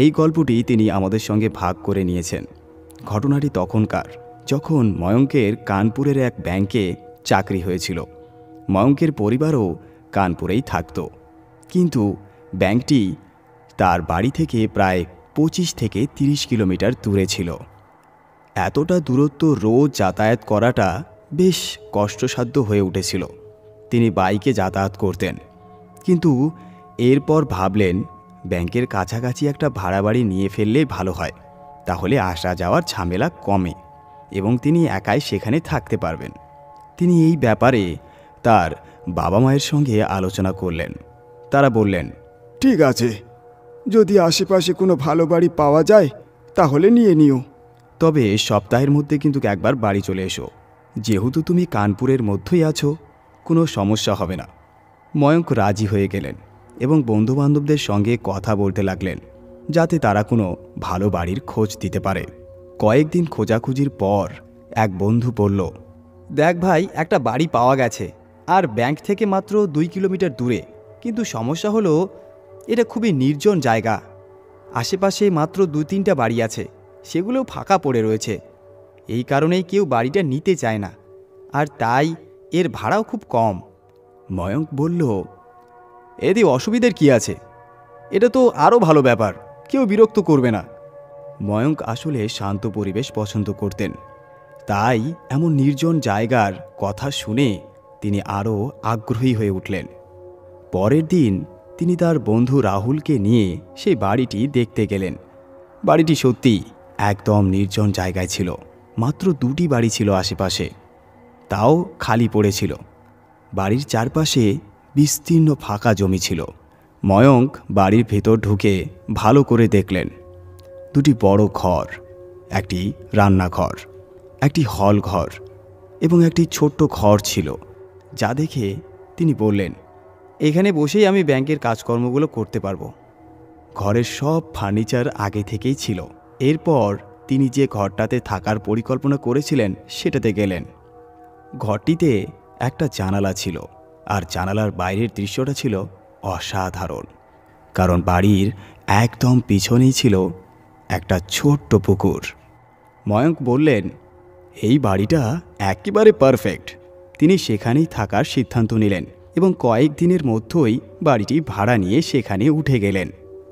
এই গল্পটি তিনি আমাদের সঙ্গে ভাগ করে নিয়েছেন। ঘটনাটি তখনকার, যখন ময়ঙ্কের কানপুরের এক ব্যাংকে চাকরি হয়েছিল। ময়ঙ্কের পরিবারও কানপুরেই থাকত, কিন্তু ব্যাংকটি তার বাড়ি থেকে প্রায় 25 থেকে 30 কিলোমিটার দূরে ছিল। এতটা দূরত্ব রোজ যাতায়াত করাটা বেশ কষ্টসাধ্য হয়ে উঠেছিল। তিনি বাইকে যাতায়াত করতেন। কিন্তু এরপর ভাবলেন ব্যাংকের কাছাকাছি একটা ভাড়া বাড়ি নিয়ে ফেললেই ভালো হয়, তাহলে আসা যাওয়ার ঝামেলা কমে এবং তিনি একাই সেখানে থাকতে পারবেন। তিনি এই ব্যাপারে তার বাবা মায়ের সঙ্গে আলোচনা করলেন। তারা বললেন, ঠিক আছে, যদি আশেপাশে কোনো ভালো বাড়ি পাওয়া যায় তাহলে নিয়ে নিও। তবে সপ্তাহের মধ্যে কিন্তু একবার বাড়ি চলে এসো, যেহেতু তুমি কানপুরের মধ্যেই আছো, কোনো সমস্যা হবে না। ময়ঙ্ক রাজি হয়ে গেলেন এবং বন্ধুবান্ধবদের সঙ্গে কথা বলতে লাগলেন যাতে তারা কোনো ভালো বাড়ির খোঁজ দিতে পারে। কয়েকদিন খোঁজাখুঁজির পর এক বন্ধু বলল, দেখ ভাই, একটা বাড়ি পাওয়া গেছে, আর ব্যাংক থেকে মাত্র 2 কিলোমিটার দূরে। কিন্তু সমস্যা হলো এটা খুবই নির্জন জায়গা। আশেপাশে মাত্র 2-3টা বাড়ি আছে, সেগুলোও ফাঁকা পড়ে রয়েছে। এই কারণেই কেউ বাড়িটা নিতে চায় না, আর তাই এর ভাড়াও খুব কম। ময়ঙ্ক বলল, এতে অসুবিধার কি আছে? এটা তো আরও ভালো ব্যাপার, কেউ বিরক্ত করবে না। ময়ঙ্ক আসলে শান্ত পরিবেশ পছন্দ করতেন, তাই এমন নির্জন জায়গার কথা শুনে তিনি আরও আগ্রহী হয়ে উঠলেন। পরের দিন তিনি তার বন্ধু রাহুলকে নিয়ে সেই বাড়িটি দেখতে গেলেন। বাড়িটি সত্যিই একদম নির্জন জায়গায় ছিল। মাত্র 2টি বাড়ি ছিল আশেপাশে, তাও খালি পড়েছিল। বাড়ির চারপাশে বিস্তীর্ণ ফাঁকা জমি ছিল। ময়ঙ্ক বাড়ির ভেতর ঢুকে ভালো করে দেখলেন 2টি বড় ঘর, একটি রান্নাঘর, একটি হল ঘর এবং একটি ছোট্ট ঘর ছিল, যা দেখে তিনি বললেন, এখানে বসেই আমি ব্যাংকের কাজকর্মগুলো করতে পারবো। ঘরের সব ফার্নিচার আগে থেকেই ছিল। এরপর তিনি যে ঘরটাতে থাকার পরিকল্পনা করেছিলেন সেটাতে গেলেন। ঘরটিতে একটা জানালা ছিল, আর জানালার বাইরের দৃশ্যটা ছিল অসাধারণ, কারণ বাড়ির একদম পিছনেই ছিল একটা ছোট্ট পুকুর। ময়ঙ্ক বললেন, এই বাড়িটা একেবারে পারফেক্ট। তিনি সেখানেই থাকার সিদ্ধান্ত নিলেন এবং কয়েকদিনের মধ্যেই বাড়িটি ভাড়া নিয়ে সেখানে উঠে গেলেন।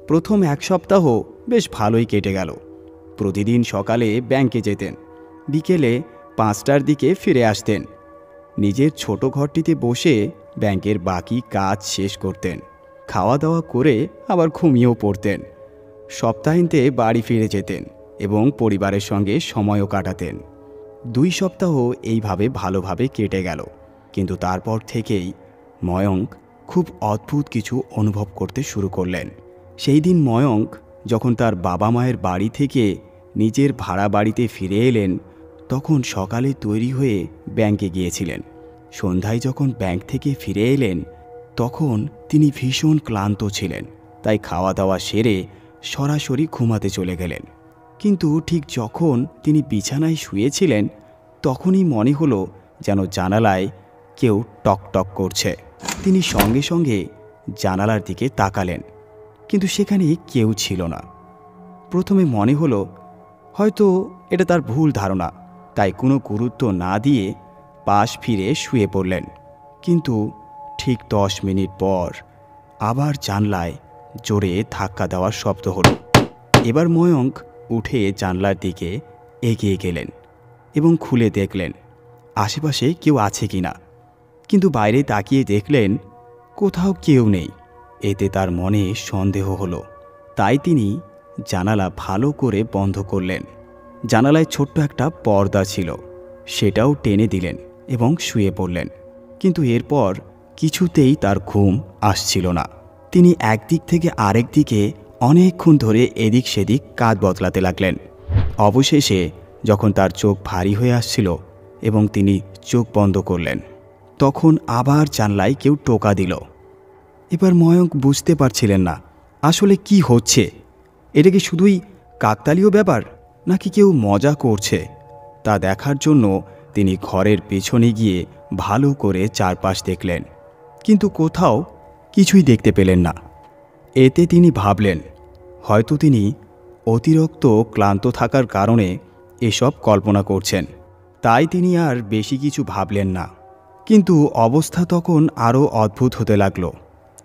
প্রথম 1 সপ্তাহ বেশ ভালোই কেটে গেল। প্রতিদিন সকালে ব্যাংকে যেতেন, বিকেলে 5টার দিকে ফিরে আসতেন। নিজের ছোট ঘরটিতে বসে ব্যাংকের বাকি কাজ শেষ করতেন, খাওয়া দাওয়া করে আবার ঘুমিয়েও পড়তেন। সপ্তাহান্তে বাড়ি ফিরে যেতেন এবং পরিবারের সঙ্গে সময়ও কাটাতেন। 2 সপ্তাহ এইভাবে ভালোভাবে কেটে গেল। কিন্তু তারপর থেকেই ময়ঙ্ক খুব অদ্ভুত কিছু অনুভব করতে শুরু করলেন। সেই দিন ময়ঙ্ক যখন তার বাবা মায়ের বাড়ি থেকে নিজের ভাড়া বাড়িতে ফিরে এলেন, তখন সকালে তৈরি হয়ে ব্যাংকে গিয়েছিলেন। সন্ধ্যায় যখন ব্যাংক থেকে ফিরে এলেন, তখন তিনি ভীষণ ক্লান্ত ছিলেন, তাই খাওয়া দাওয়া সেরে সরাসরি ঘুমাতে চলে গেলেন। কিন্তু ঠিক যখন তিনি বিছানায় শুয়েছিলেন, তখনই মনে হলো যেন জানালায় কেউ টকটক করছে। তিনি সঙ্গে সঙ্গে জানালার দিকে তাকালেন, কিন্তু সেখানে কেউ ছিল না। প্রথমে মনে হলো হয়তো এটা তার ভুল ধারণা, তাই কোনো গুরুত্ব না দিয়ে পাশ ফিরে শুয়ে পড়লেন। কিন্তু ঠিক 10 মিনিট পর আবার জানলায় জোরে ধাক্কা দেওয়ার শব্দ হলো। এবার ময়ঙ্ক উঠে জানলার দিকে এগিয়ে গেলেন এবং খুলে দেখলেন আশেপাশে কেউ আছে কিনা। কিন্তু বাইরে তাকিয়ে দেখলেন কোথাও কেউ নেই। এতে তার মনে সন্দেহ হলো, তাই তিনি জানালা ভালো করে বন্ধ করলেন। জানালায় ছোট্ট একটা পর্দা ছিল, সেটাও টেনে দিলেন এবং শুয়ে পড়লেন। কিন্তু এরপর কিছুতেই তার ঘুম আসছিল না। তিনি একদিক থেকে আরেক দিকে অনেকক্ষণ ধরে এদিক সেদিক কাঁধ বদলাতে লাগলেন। অবশেষে যখন তার চোখ ভারী হয়ে আসছিল এবং তিনি চোখ বন্ধ করলেন, তখন আবার জানলায় কেউ টোকা দিল। এবার ময়ঙ্ক বুঝতে পারছিলেন না আসলে কি হচ্ছে। এটা কি শুধুই কাকতালীয় ব্যাপার, নাকি কেউ মজা করছে? তা দেখার জন্য তিনি ঘরের পেছনে গিয়ে ভালো করে চারপাশ দেখলেন, কিন্তু কোথাও কিছুই দেখতে পেলেন না। এতে তিনি ভাবলেন হয়তো তিনি অতিরিক্ত ক্লান্ত থাকার কারণে এসব কল্পনা করছেন। তাই তিনি আর বেশি কিছু ভাবলেন না। কিন্তু অবস্থা তখন আরও অদ্ভুত হতে লাগল।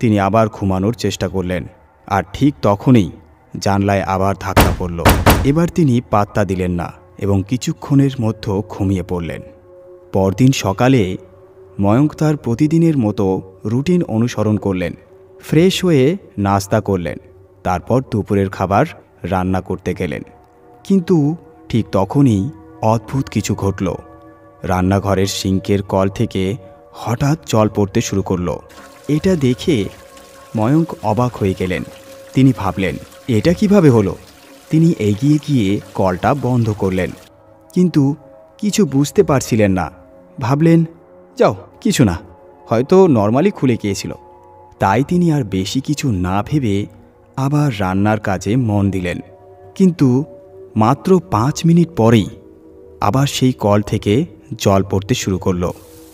তিনি আবার ঘুমানোর চেষ্টা করলেন, আর ঠিক তখনই জানলায় আবার ধাক্কা পড়ল। এবার তিনি পাত্তা দিলেন না এবং কিছুক্ষণের মধ্যে ঘুমিয়ে পড়লেন। পরদিন সকালে ময়ঙ্ক তার প্রতিদিনের মতো রুটিন অনুসরণ করলেন ফ্রেশ হয়ে নাস্তা করলেন, তারপর দুপুরের খাবার রান্না করতে গেলেন। কিন্তু ঠিক তখনই অদ্ভুত কিছু ঘটল। রান্নাঘরের সিঙ্কের কল থেকে হঠাৎ জল পড়তে শুরু করলো। এটা দেখে ময়ঙ্ক অবাক হয়ে গেলেন। তিনি ভাবলেন, এটা কিভাবে হলো? তিনি এগিয়ে গিয়ে কলটা বন্ধ করলেন, কিন্তু কিছু বুঝতে পারছিলেন না। ভাবলেন, যাও, কিছু না, হয়তো নর্মালি খুলে গিয়েছিল। তাই তিনি আর বেশি কিছু না ভেবে আবার রান্নার কাজে মন দিলেন। কিন্তু মাত্র 5 মিনিট পরেই আবার সেই কল থেকে জল পড়তে শুরু করলো।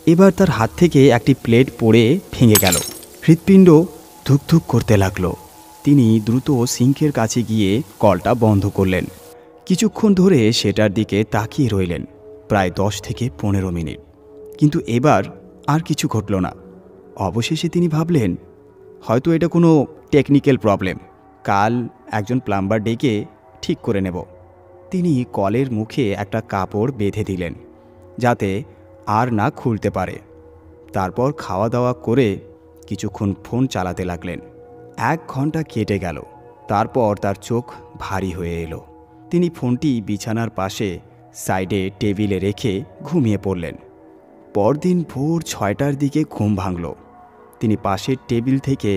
এবার তার হাত থেকে একটি প্লেট পড়ে ভেঙে গেল। হৃৎপিণ্ড ধুকধুক করতে লাগলো। তিনি দ্রুত সিঙ্কের কাছে গিয়ে কলটা বন্ধ করলেন। কিছুক্ষণ ধরে সেটার দিকে তাকিয়ে রইলেন, প্রায় 10 থেকে 15 মিনিট। কিন্তু এবার আর কিছু ঘটল না। অবশেষে তিনি ভাবলেন, হয়তো এটা কোনো টেকনিক্যাল প্রবলেম, কাল একজন প্লাম্বার ডেকে ঠিক করে নেব। তিনি কলের মুখে একটা কাপড় বেঁধে দিলেন, যাতে আর না খুলতে পারে। তারপর খাওয়া দাওয়া করে কিছুক্ষণ ফোন চালাতে লাগলেন। 1 ঘন্টা কেটে গেল। তারপর তার চোখ ভারী হয়ে এলো। তিনি ফোনটি বিছানার পাশে সাইডে টেবিলে রেখে ঘুমিয়ে পড়লেন। পরদিন ভোর 6টার দিকে ঘুম ভাঙল। তিনি পাশের টেবিল থেকে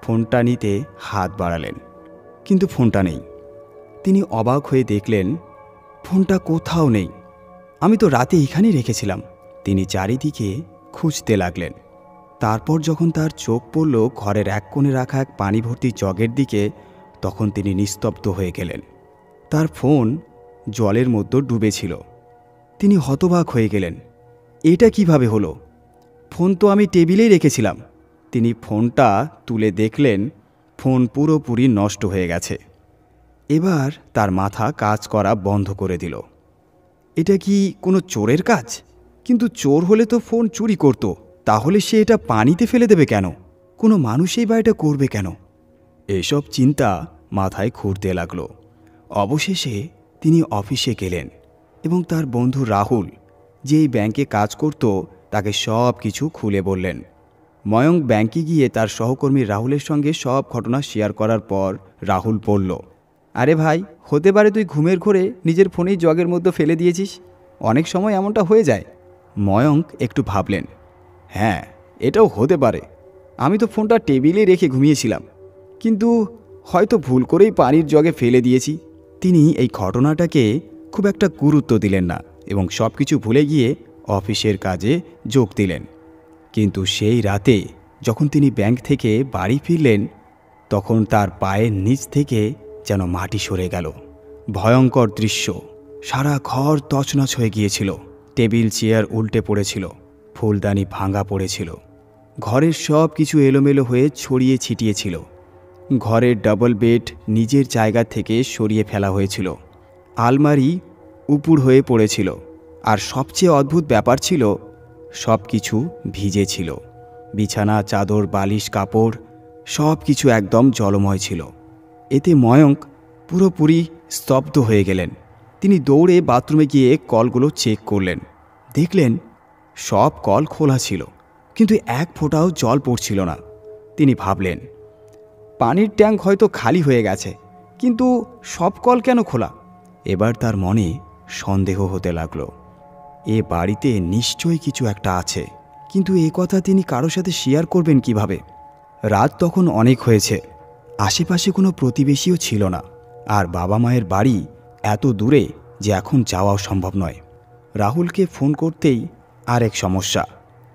ফোনটা নিতে হাত বাড়ালেন, কিন্তু ফোনটা নেই। তিনি অবাক হয়ে দেখলেন, ফোনটা কোথাও নেই। আমি তো রাতে এখানেই রেখেছিলাম। তিনি চারিদিকে খুঁজতে লাগলেন। তারপর যখন তার চোখ পড়ল ঘরের এক কোণে রাখা এক পানি ভর্তি জগের দিকে, তখন তিনি নিস্তব্ধ হয়ে গেলেন। তার ফোন জলের মধ্যে ডুবেছিল। তিনি হতবাক হয়ে গেলেন, এটা কিভাবে হলো? ফোন তো আমি টেবিলেই রেখেছিলাম। তিনি ফোনটা তুলে দেখলেন, ফোন পুরোপুরি নষ্ট হয়ে গেছে। এবার তার মাথা কাজ করা বন্ধ করে দিল। এটা কি কোনো চোরের কাজ? কিন্তু চোর হলে তো ফোন চুরি করত, তাহলে সে এটা পানিতে ফেলে দেবে কেন? কোনো মানুষই বা এটা করবে কেন? এসব চিন্তা মাথায় ঘুরতে লাগলো। অবশেষে তিনি অফিসে গেলেন এবং তার বন্ধু রাহুল, যে এই ব্যাংকে কাজ করত, তাকে সব কিছু খুলে বললেন। ময়ঙ্ক ব্যাংকে গিয়ে তার সহকর্মী রাহুলের সঙ্গে সব ঘটনা শেয়ার করার পর রাহুল বলল, আরে ভাই, হতে পারে তুই ঘুমের ঘোরে নিজের ফোনেই জগের মধ্যে ফেলে দিয়েছিস। অনেক সময় এমনটা হয়ে যায়। ময়ঙ্ক একটু ভাবলেন, হ্যাঁ, এটাও হতে পারে। আমি তো ফোনটা টেবিলে রেখে ঘুমিয়েছিলাম, কিন্তু হয়তো ভুল করেই পানির জগে ফেলে দিয়েছি। তিনি এই ঘটনাটাকে খুব একটা গুরুত্ব দিলেন না এবং সব কিছু ভুলে গিয়ে অফিসের কাজে যোগ দিলেন। কিন্তু সেই রাতে যখন তিনি ব্যাংক থেকে বাড়ি ফিরলেন, তখন তার পায়ের নিচ থেকে যেন মাটি সরে গেল। ভয়ঙ্কর দৃশ্য। সারা ঘর তছনছ হয়ে গিয়েছিল। টেবিল চেয়ার উল্টে পড়েছিল, ফুলদানি ভাঙা পড়েছিল, ঘরের সব কিছু এলোমেলো হয়ে ছড়িয়ে ছিটিয়েছিল। ঘরের ডাবল বেড নিজের জায়গা থেকে সরিয়ে ফেলা হয়েছিল, আলমারি উপুড় হয়ে পড়েছিল, আর সবচেয়ে অদ্ভুত ব্যাপার ছিল, সব কিছু ভিজে ছিল। বিছানা, চাদর, বালিশ, কাপড় সব কিছু একদম জলময় ছিল। এতে ময়ঙ্ক পুরোপুরি স্তব্ধ হয়ে গেলেন। তিনি দৌড়ে বাথরুমে গিয়ে কলগুলো চেক করলেন। দেখলেন সব কল খোলা ছিল, কিন্তু এক ফোঁটাও জল পড়ছিল না। তিনি ভাবলেন, পানির ট্যাঙ্ক হয়তো খালি হয়ে গেছে, কিন্তু সব কল কেন খোলা? এবার তার মনে সন্দেহ হতে লাগলো। এ বাড়িতে নিশ্চয়ই কিছু একটা আছে, কিন্তু এ কথা তিনি কারোর সাথে শেয়ার করবেন কিভাবে? রাত তখন অনেক হয়েছে, আশেপাশে কোনো প্রতিবেশীও ছিল না, আর বাবা মায়ের বাড়ি এত দূরে যে এখন যাওয়াও সম্ভব নয়। রাহুলকে ফোন করতেই আর এক সমস্যা।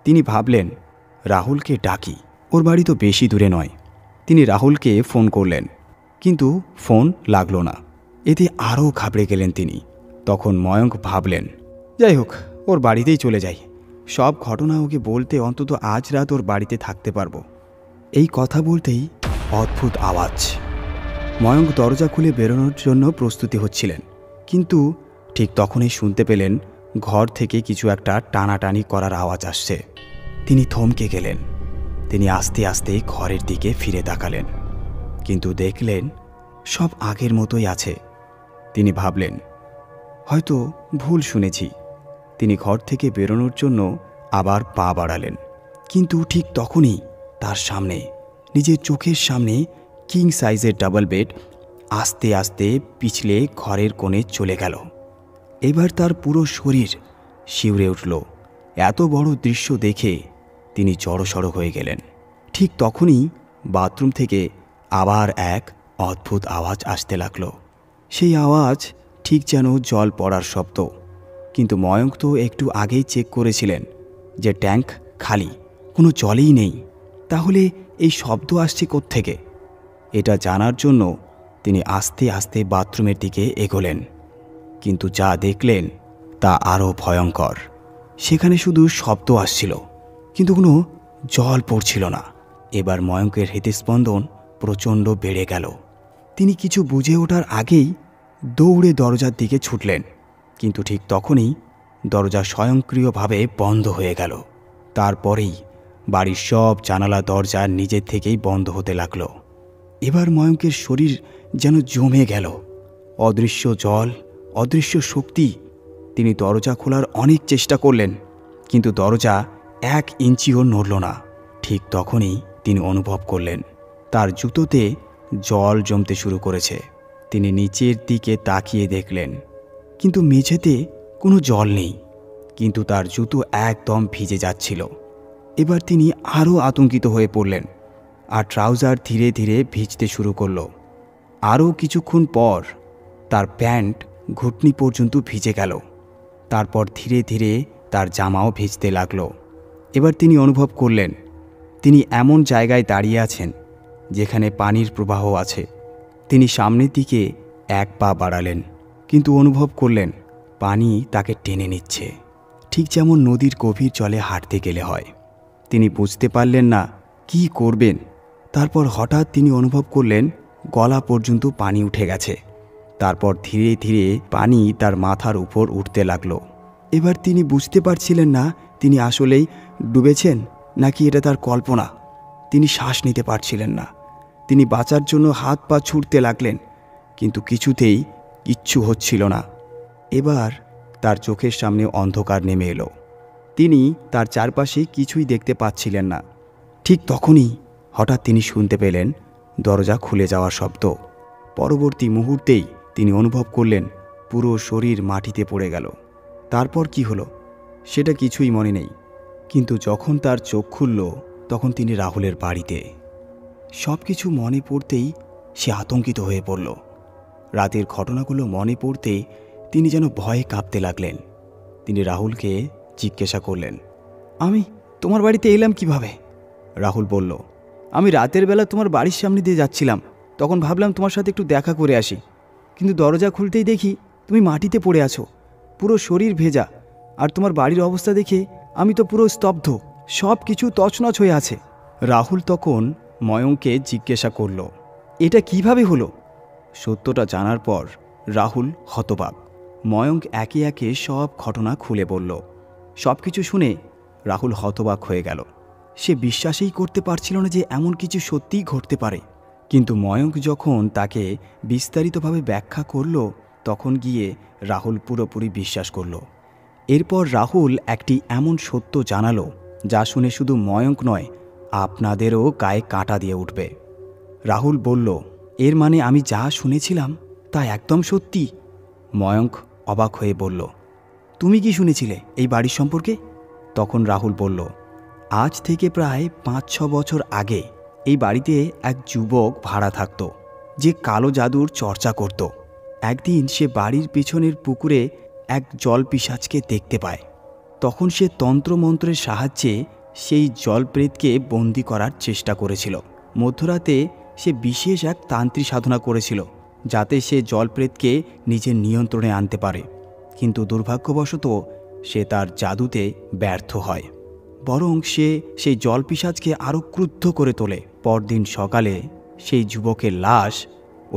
তিনি ভাবলেন, রাহুলকে ডাকি, ওর বাড়ি তো বেশি দূরে নয়। তিনি রাহুলকে ফোন করলেন, কিন্তু ফোন লাগলো না। এতে আরও ঘাবড়ে গেলেন তিনি। তখন ময়ঙ্ক ভাবলেন, যাই হোক, ওর বাড়িতেই চলে যাই। সব ঘটনা ওকে বলতে অন্তত আজ রাত ওর বাড়িতে থাকতে পারবো। এই কথা বলতেই অদ্ভুত আওয়াজ। ময়ঙ্ক দরজা খুলে বেরোনোর জন্য প্রস্তুতি হচ্ছিলেন, কিন্তু ঠিক তখনই শুনতে পেলেন ঘর থেকে কিছু একটা টানাটানি করার আওয়াজ আসছে। তিনি থমকে গেলেন। তিনি আস্তে আস্তে ঘরের দিকে ফিরে তাকালেন, কিন্তু দেখলেন সব আগের মতোই আছে। তিনি ভাবলেন, হয়তো ভুল শুনেছি। তিনি ঘর থেকে বেরোনোর জন্য আবার পা বাড়ালেন, কিন্তু ঠিক তখনই তার সামনে নিজের চোখের সামনে কিং সাইজের ডাবল বেড আস্তে আস্তে পিছলে ঘরের কোণে চলে গেল। এবার তার পুরো শরীর শিউরে উঠল। এত বড় দৃশ্য দেখে তিনি জড়সড় হয়ে গেলেন। ঠিক তখনই বাথরুম থেকে আবার এক অদ্ভুত আওয়াজ আসতে লাগলো। সেই আওয়াজ ঠিক যেন জল পড়ার শব্দ। কিন্তু ময়ঙ্ক তো একটু আগেই চেক করেছিলেন যে ট্যাঙ্ক খালি, কোনো জলই নেই। তাহলে এই শব্দ আসছে কোত্থেকে? এটা জানার জন্য তিনি আস্তে আস্তে বাথরুমের দিকে এগোলেন। কিন্তু যা দেখলেন তা আরও ভয়ঙ্কর। সেখানে শুধু শব্দ আসছিল, কিন্তু কোনো জল পড়ছিল না। এবার ময়ঙ্কের হৃদস্পন্দন প্রচণ্ড বেড়ে গেল। তিনি কিছু বুঝে ওঠার আগেই দৌড়ে দরজার দিকে ছুটলেন। কিন্তু ঠিক তখনই দরজা স্বয়ংক্রিয়ভাবে বন্ধ হয়ে গেল। তারপরেই বাড়ির সব জানালা দরজা নিজের থেকেই বন্ধ হতে লাগলো। এবার ময়ঙ্কের শরীর যেন জমে গেল। অদৃশ্য জল, অদৃশ্য শক্তি। তিনি দরজা খোলার অনেক চেষ্টা করলেন, কিন্তু দরজা 1 ইঞ্চিও নড়ল না। ঠিক তখনই তিনি অনুভব করলেন তার জুতোতে জল জমতে শুরু করেছে। তিনি নিচের দিকে তাকিয়ে দেখলেন, কিন্তু মেঝেতে কোনো জল নেই, কিন্তু তার জুতো একদম ভিজে যাচ্ছিল। এবার তিনি আরও আতঙ্কিত হয়ে পড়লেন, আর ট্রাউজার ধীরে ধীরে ভিজতে শুরু করল। আরও কিছুক্ষণ পর তার প্যান্ট ঘুটনি পর্যন্ত ভিজে গেল। তারপর ধীরে ধীরে তার জামাও ভিজতে লাগলো। এবার তিনি অনুভব করলেন তিনি এমন জায়গায় দাঁড়িয়ে আছেন যেখানে পানির প্রবাহ আছে। তিনি সামনের দিকে 1 পা বাড়ালেন, কিন্তু অনুভব করলেন পানি তাকে টেনে নিচ্ছে, ঠিক যেমন নদীর গভীর জলে হাঁটতে গেলে হয়। তিনি বুঝতে পারলেন না কি করবেন। তারপর হঠাৎ তিনি অনুভব করলেন গলা পর্যন্ত পানি উঠে গেছে। তারপর ধীরে ধীরে পানি তার মাথার উপর উঠতে লাগলো। এবার তিনি বুঝতে পারছিলেন না তিনি আসলেই ডুবেছেন নাকি এটা তার কল্পনা। তিনি শ্বাস নিতে পারছিলেন না। তিনি বাঁচার জন্য হাত পা ছুটতে লাগলেন, কিন্তু কিছুতেই কিচ্ছু হচ্ছিল না। এবার তার চোখের সামনে অন্ধকার নেমে এলো। তিনি তার চারপাশে কিছুই দেখতে পাচ্ছিলেন না। ঠিক তখনই হঠাৎ তিনি শুনতে পেলেন দরজা খুলে যাওয়ার শব্দ। পরবর্তী মুহূর্তেই তিনি অনুভব করলেন পুরো শরীর মাটিতে পড়ে গেল। তারপর কি হলো সেটা কিছুই মনে নেই, কিন্তু যখন তার চোখ খুলল তখন তিনি রাহুলের বাড়িতে। সব কিছু মনে পড়তেই সে আতঙ্কিত হয়ে পড়ল। রাতের ঘটনাগুলো মনে পড়তে তিনি যেন ভয়ে কাঁপতে লাগলেন। তিনি রাহুলকে জিজ্ঞাসা করলেন, আমি তোমার বাড়িতে এলাম কিভাবে? রাহুল বলল, আমি রাতের বেলা তোমার বাড়ির সামনে দিয়ে যাচ্ছিলাম, তখন ভাবলাম তোমার সাথে একটু দেখা করে আসি, কিন্তু দরজা খুলতেই দেখি তুমি মাটিতে পড়ে আছো, পুরো শরীর ভেজা। আর তোমার বাড়ির অবস্থা দেখে আমি তো পুরো স্তব্ধ, সব কিছু তছনছ হয়ে আছে। রাহুল তখন ময়ঙ্ককে জিজ্ঞাসা করল, এটা কিভাবে হলো? সত্যটা জানার পর রাহুল হতবাক। ময়ঙ্ক একে একে সব ঘটনা খুলে বলল। সব কিছু শুনে রাহুল হতবাক হয়ে গেল। সে বিশ্বাসই করতে পারছিল না যে এমন কিছু সত্যিই ঘটতে পারে। কিন্তু ময়ঙ্ক যখন তাকে বিস্তারিতভাবে ব্যাখ্যা করল তখন গিয়ে রাহুল পুরোপুরি বিশ্বাস করল। এরপর রাহুল একটি এমন সত্য জানালো যা শুনে শুধু ময়ঙ্ক নয়, আপনাদেরও গায়ে কাঁটা দিয়ে উঠবে। রাহুল বলল, এর মানে আমি যা শুনেছিলাম তা একদম সত্যি? ময়ঙ্ক অবাক হয়ে বলল, তুমি কি শুনেছিলে এই বাড়ির সম্পর্কে? তখন রাহুল বলল, আজ থেকে প্রায় 5-6 বছর আগে এই বাড়িতে এক যুবক ভাড়া থাকত যে কালো জাদুর চর্চা করত। একদিন সে বাড়ির পিছনের পুকুরে এক জলপিশাচকে দেখতে পায়। তখন সে তন্ত্রমন্ত্রের সাহায্যে সেই জলপ্রেতকে বন্দি করার চেষ্টা করেছিল। মধ্যরাতে সে বিশেষ এক তান্ত্রিক সাধনা করেছিল যাতে সে জলপ্রেতকে নিজের নিয়ন্ত্রণে আনতে পারে, কিন্তু দুর্ভাগ্যবশত সে তার জাদুতে ব্যর্থ হয়। বরং সে সেই জলপিশাচকে আরও ক্রুদ্ধ করে তোলে। পরদিন সকালে সেই যুবকের লাশ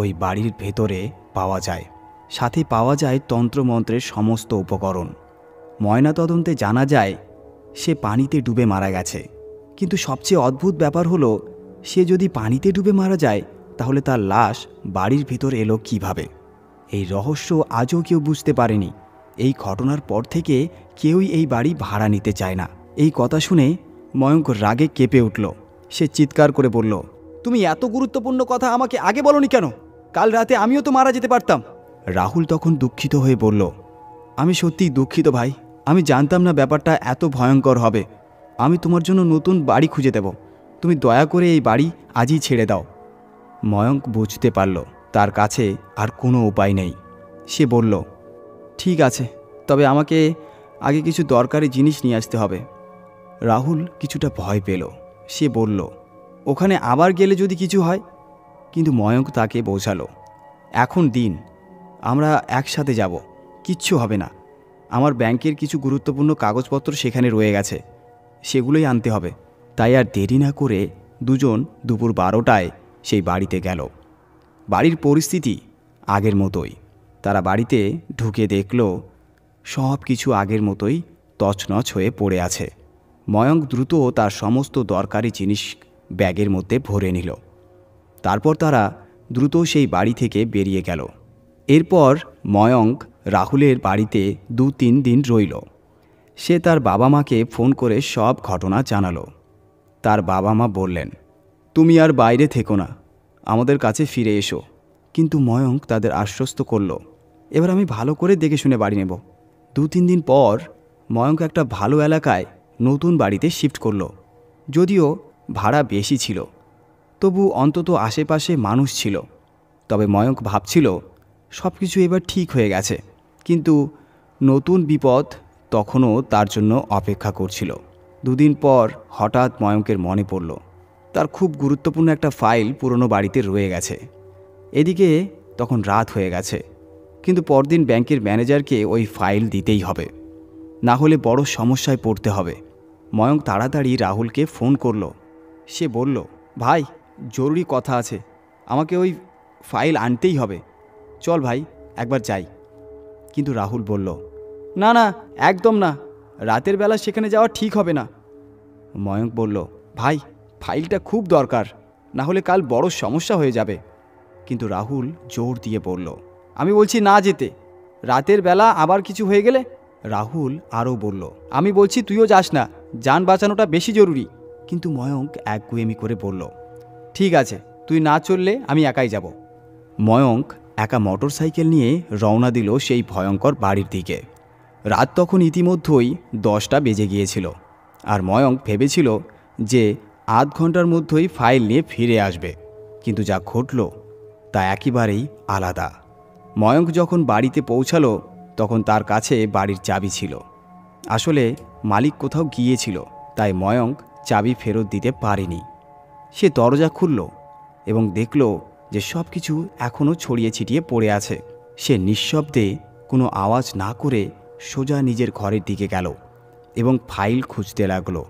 ওই বাড়ির ভেতরে পাওয়া যায়। সাথে পাওয়া যায় তন্ত্রমন্ত্রের সমস্ত উপকরণ। ময়নাতদন্তে জানা যায় সে পানিতে ডুবে মারা গেছে। কিন্তু সবচেয়ে অদ্ভুত ব্যাপার হলো, সে যদি পানিতে ডুবে মারা যায় তাহলে তার লাশ বাড়ির ভিতর এলো কিভাবে? এই রহস্য আজও কেউ বুঝতে পারেনি। এই ঘটনার পর থেকে কেউই এই বাড়ি ভাড়া নিতে চায় না। এই কথা শুনে ময়ঙ্ক রাগে কেঁপে উঠল। সে চিৎকার করে বলল, তুমি এত গুরুত্বপূর্ণ কথা আমাকে আগে বলনি কেন? কাল রাতে আমিও তো মারা যেতে পারতাম। রাহুল তখন দুঃখিত হয়ে বলল, আমি সত্যিই দুঃখিত ভাই। আমি জানতাম না ব্যাপারটা এত ভয়ঙ্কর হবে। আমি তোমার জন্য নতুন বাড়ি খুঁজে দেব। তুমি দয়া করে এই বাড়ি আজই ছেড়ে দাও। ময়ঙ্ক বুঝতে পারল তার কাছে আর কোনো উপায় নেই। সে বলল, ঠিক আছে, তবে আমাকে আগে কিছু দরকারি জিনিস নিয়ে আসতে হবে। রাহুল কিছুটা ভয় পেল। সে বলল, ওখানে আবার গেলে যদি কিছু হয়? কিন্তু ময়ঙ্ক তাকে বোঝালো, এখন দিন, আমরা একসাথে যাব, কিচ্ছু হবে না। আমার ব্যাংকের কিছু গুরুত্বপূর্ণ কাগজপত্র সেখানে রয়ে গেছে, সেগুলোই আনতে হবে। তাই আর দেরি না করে দুজন দুপুর 12টায় সেই বাড়িতে গেল। বাড়ির পরিস্থিতি আগের মতোই। তারা বাড়িতে ঢুকে দেখল সব কিছু আগের মতোই তছনছ হয়ে পড়ে আছে। ময়ঙ্ক দ্রুত তার সমস্ত দরকারি জিনিস ব্যাগের মধ্যে ভরে নিল। তারপর তারা দ্রুত সেই বাড়ি থেকে বেরিয়ে গেল। এরপর ময়ঙ্ক রাহুলের বাড়িতে 2-3 দিন রইল। সে তার বাবা মাকে ফোন করে সব ঘটনা জানালো। তার বাবা মা বললেন, তুমি আর বাইরে থেকো না, আমাদের কাছে ফিরে এসো। কিন্তু ময়ঙ্ক তাদের আশ্বস্ত করল, এবার আমি ভালো করে দেখে শুনে বাড়ি নেব। 2-3 দিন পর ময়ঙ্ক একটা ভালো এলাকায় নতুন বাড়িতে শিফট করল। যদিও ভাড়া বেশি ছিল, তবু অন্তত আশেপাশে মানুষ ছিল। তবে ময়ঙ্ক ভাবছিল সব কিছু এবার ঠিক হয়ে গেছে, কিন্তু নতুন বিপদ তখনও তার জন্য অপেক্ষা করছিল। 2 দিন পর হঠাৎ ময়ঙ্কের মনে পড়ল তার খুব গুরুত্বপূর্ণ একটা ফাইল পুরনো বাড়িতে রয়ে গেছে। এদিকে তখন রাত হয়ে গেছে, কিন্তু পরদিন ব্যাংকের ম্যানেজারকে ওই ফাইল দিতেই হবে, না হলে বড় সমস্যায় পড়তে হবে। ময়ঙ্ক তাড়াতাড়ি রাহুলকে ফোন করল। সে বলল, ভাই, জরুরি কথা আছে, আমাকে ওই ফাইল আনতেই হবে। চল ভাই, একবার যাই। কিন্তু রাহুল বলল, না না, একদম না, রাতের বেলা সেখানে যাওয়া ঠিক হবে না। ময়ঙ্ক বলল, ভাই, ফাইলটা খুব দরকার, না হলে কাল বড় সমস্যা হয়ে যাবে। কিন্তু রাহুল জোর দিয়ে বলল, আমি বলছি না যেতে, রাতের বেলা আবার কিছু হয়ে গেলে। রাহুল আরও বলল, আমি বলছি তুইও যাস না, যান বাঁচানোটা বেশি জরুরি। কিন্তু ময়ঙ্ক একগুয়েমি করে বলল, ঠিক আছে, তুই না চললে আমি একাই যাব। ময়ঙ্ক একা মোটরসাইকেল নিয়ে রওনা দিল সেই ভয়ঙ্কর বাড়ির দিকে। রাত তখন ইতিমধ্যেই 10টা বেজে গিয়েছিল, আর ময়ঙ্ক ভেবেছিল যে আধ ঘন্টার মধ্যেই ফাইল নিয়ে ফিরে আসবে। কিন্তু যা ঘটল তা একেবারেই আলাদা। ময়ঙ্ক যখন বাড়িতে পৌঁছালো তখন তার কাছে বাড়ির চাবি ছিল। আসলে মালিক কোথাও গিয়েছিল, তাই ময়ঙ্ক চাবি ফেরত দিতে পারেনি। সে দরজা খুলল এবং দেখল যে সব কিছু এখনও ছড়িয়ে ছিটিয়ে পড়ে আছে। সে নিঃশব্দে কোনো আওয়াজ না করে সোজা নিজের ঘরের দিকে গেল এবং ফাইল খুঁজতে লাগলো।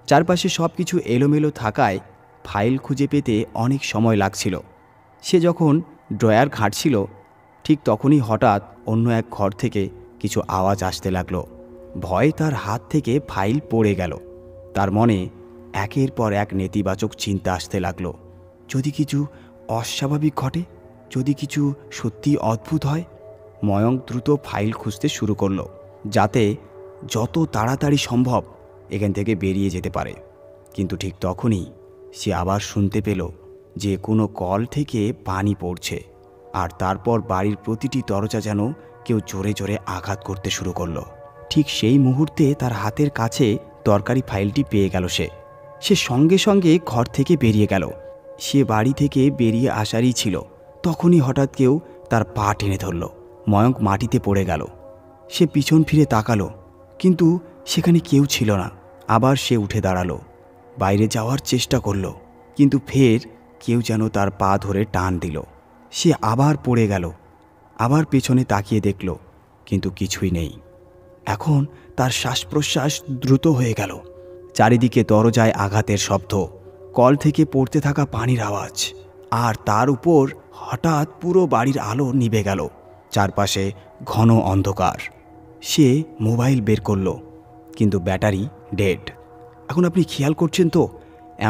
চারপাশে সব কিছু এলোমেলো থাকায় ফাইল খুঁজে পেতে অনেক সময় লাগছিল। সে যখন ড্রয়ার ঘাঁটছিল ঠিক তখনই হঠাৎ অন্য এক ঘর থেকে কিছু আওয়াজ আসতে লাগলো। ভয়ে তার হাত থেকে ফাইল পড়ে গেল। তার মনে একের পর এক নেতিবাচক চিন্তা আসতে লাগলো। যদি কিছু অস্বাভাবিক ঘটে, যদি কিছু সত্যি অদ্ভুত হয়। ময়ঙ্ক দ্রুত ফাইল খুঁজতে শুরু করলো, যাতে যত তাড়াতাড়ি সম্ভব এখান থেকে বেরিয়ে যেতে পারে। কিন্তু ঠিক তখনই সে আবার শুনতে পেল যে কোনো কল থেকে পানি পড়ছে, আর তারপর বাড়ির প্রতিটি দরজা যেন কেউ জোরে জোরে আঘাত করতে শুরু করলো। ঠিক সেই মুহূর্তে তার হাতের কাছে দরকারি ফাইলটি পেয়ে গেল। সে সঙ্গে সঙ্গে ঘর থেকে বেরিয়ে গেল। সে বাড়ি থেকে বেরিয়ে আসারই ছিল, তখনই হঠাৎ কেউ তার পা টেনে ধরল। ময়ঙ্ক মাটিতে পড়ে গেল। সে পিছন ফিরে তাকালো, কিন্তু সেখানে কেউ ছিল না। আবার সে উঠে দাঁড়ালো, বাইরে যাওয়ার চেষ্টা করলো, কিন্তু ফের কেউ যেন তার পা ধরে টান দিল। সে আবার পড়ে গেল, আবার পেছনে তাকিয়ে দেখল, কিন্তু কিছুই নেই। এখন তার শ্বাস প্রশ্বাস দ্রুত হয়ে গেল। চারিদিকে দরজায় আঘাতের শব্দ, কল থেকে পড়তে থাকা পানির আওয়াজ, আর তার উপর হঠাৎ পুরো বাড়ির আলো নিভে গেল। চারপাশে ঘন অন্ধকার। সে মোবাইল বের করল, কিন্তু ব্যাটারি ডেড। এখন আপনি খেয়াল করছেন তো,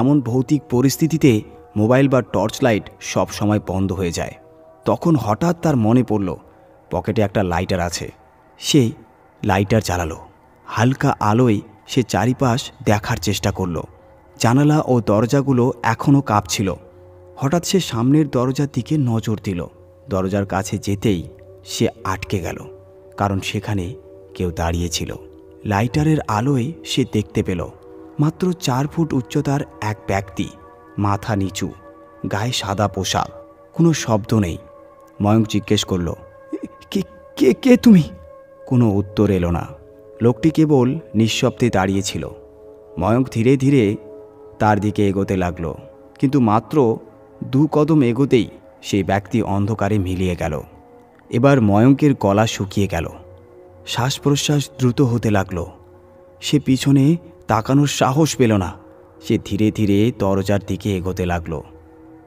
এমন ভৌতিক পরিস্থিতিতে মোবাইল বা টর্চ লাইট সব সময় বন্ধ হয়ে যায়। তখন হঠাৎ তার মনে পড়ল পকেটে একটা লাইটার আছে। সে লাইটার জ্বালালো। হালকা আলোয় সে চারিপাশ দেখার চেষ্টা করল। জানালা ও দরজাগুলো এখনও কাঁপছিল, হঠাৎ সে সামনের দরজার দিকে নজর দিল। দরজার কাছে যেতেই সে আটকে গেল, কারণ সেখানে কেউ দাঁড়িয়েছিল। লাইটারের আলোয় সে দেখতে পেল মাত্র 4 ফুট উচ্চতার এক ব্যক্তি, মাথা নিচু, গায়ে সাদা পোশাক, কোনো শব্দ নেই। ময়ঙ্ক জিজ্ঞেস করল, কে কে কে তুমি? কোনো উত্তর এলো না। লোকটি কেবল নিঃশব্দে দাঁড়িয়েছিল। ময়ঙ্ক ধীরে ধীরে তার দিকে এগোতে লাগলো, কিন্তু মাত্র 2 কদম এগোতেই সেই ব্যক্তি অন্ধকারে মিলিয়ে গেল। এবার ময়ঙ্কের গলা শুকিয়ে গেল, শ্বাস প্রশ্বাস দ্রুত হতে লাগলো। সে পিছনে তাকানোর সাহস পেল না। সে ধীরে ধীরে দরজার দিকে এগোতে লাগলো।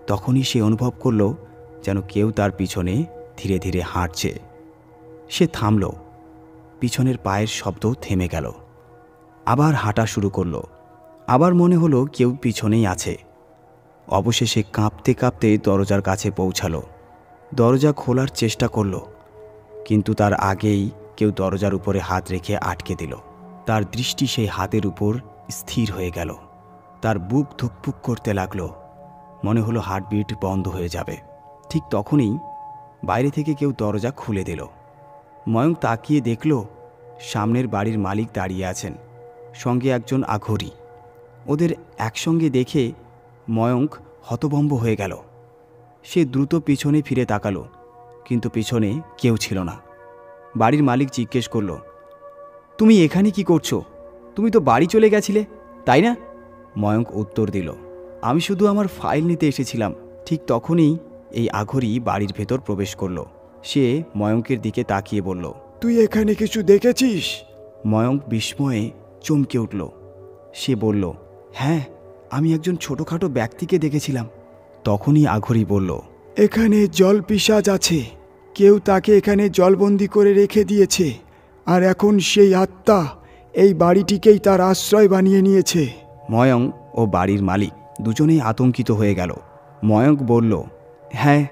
তখনই সে অনুভব করল যেন কেউ তার পিছনে ধীরে ধীরে হাঁটছে। সে থামল, পিছনের পায়ের শব্দ থেমে গেল। আবার হাঁটা শুরু করলো। আবার মনে হলো কেউ পিছনেই আছে। অবশেষে কাঁপতে কাঁপতে দরজার কাছে পৌঁছালো। দরজা খোলার চেষ্টা করল, কিন্তু তার আগেই কেউ দরজার উপরে হাত রেখে আটকে দিল। তার দৃষ্টি সেই হাতের উপর স্থির হয়ে গেল। তার বুক ধুকপুক করতে লাগলো, মনে হলো হার্টবিট বন্ধ হয়ে যাবে। ঠিক তখনই বাইরে থেকে কেউ দরজা খুলে দিল। ময়ঙ্ক তাকিয়ে দেখল সামনের বাড়ির মালিক দাঁড়িয়ে আছেন, সঙ্গে একজন আঘোরি। ওদের একসঙ্গে দেখে ময়ঙ্ক হতভম্ব হয়ে গেল। সে দ্রুত পিছনে ফিরে তাকালো, কিন্তু পিছনে কেউ ছিল না। বাড়ির মালিক জিজ্ঞেস করল, তুমি এখানে কি করছো? তুমি তো বাড়ি চলে গেছিলে, তাই না? ময়ঙ্ক উত্তর দিল, আমি শুধু আমার ফাইল নিতে এসেছিলাম। ঠিক তখনই এই আঘোরি বাড়ির ভেতর প্রবেশ করল। সে ময়ঙ্কের দিকে তাকিয়ে বলল, তুই এখানে কিছু দেখেছিস? ময়ঙ্ক বিস্ময়ে চমকে উঠল। সে বলল, হ্যাঁ, আমি একজন ছোটোখাটো ব্যক্তিকে দেখেছিলাম। তখনই আঘোরি বলল, এখানে জল পিশাচ আছে। কেউ তাকে এখানে জলবন্দি করে রেখে দিয়েছে, আর এখন সেই আত্মা এই বাড়িটিকেই তার আশ্রয় বানিয়ে নিয়েছে। ময়ঙ্ক ও বাড়ির মালিক দুজনেই আতঙ্কিত হয়ে গেল। ময়ঙ্ক বলল, হ্যাঁ,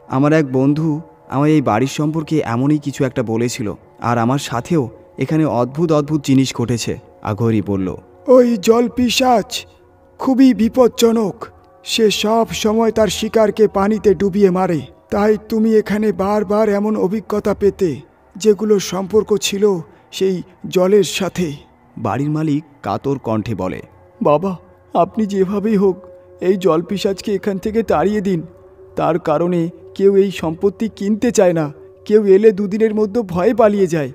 আমার এক বন্ধু আমার এই বাড়ির সম্পর্কে এমনই কিছু একটা বলেছিল, আর আমার সাথেও এখানে অদ্ভুত অদ্ভুত জিনিস ঘটেছে। আঘোরি বলল, ওই জল পিশাচ খুবই বিপজ্জনক। সে সব সময় তার শিকারকে পানিতে ডুবিয়ে মারে। তাই তুমি এখানে বারবার এমন অভিজ্ঞতা পেতে, যেগুলো সম্পর্ক ছিল সেই জলের সাথে। বাড়ির মালিক কাতর কণ্ঠে বলে, বাবা, আপনি যেভাবেই হোক এই জল পিশাচকে এখান থেকে তাড়িয়ে দিন। তার কারণে কেউ এই সম্পত্তি কিনতে চায় না। কেউ এলে 2 দিনের মধ্যে ভয়ে পালিয়ে যায়।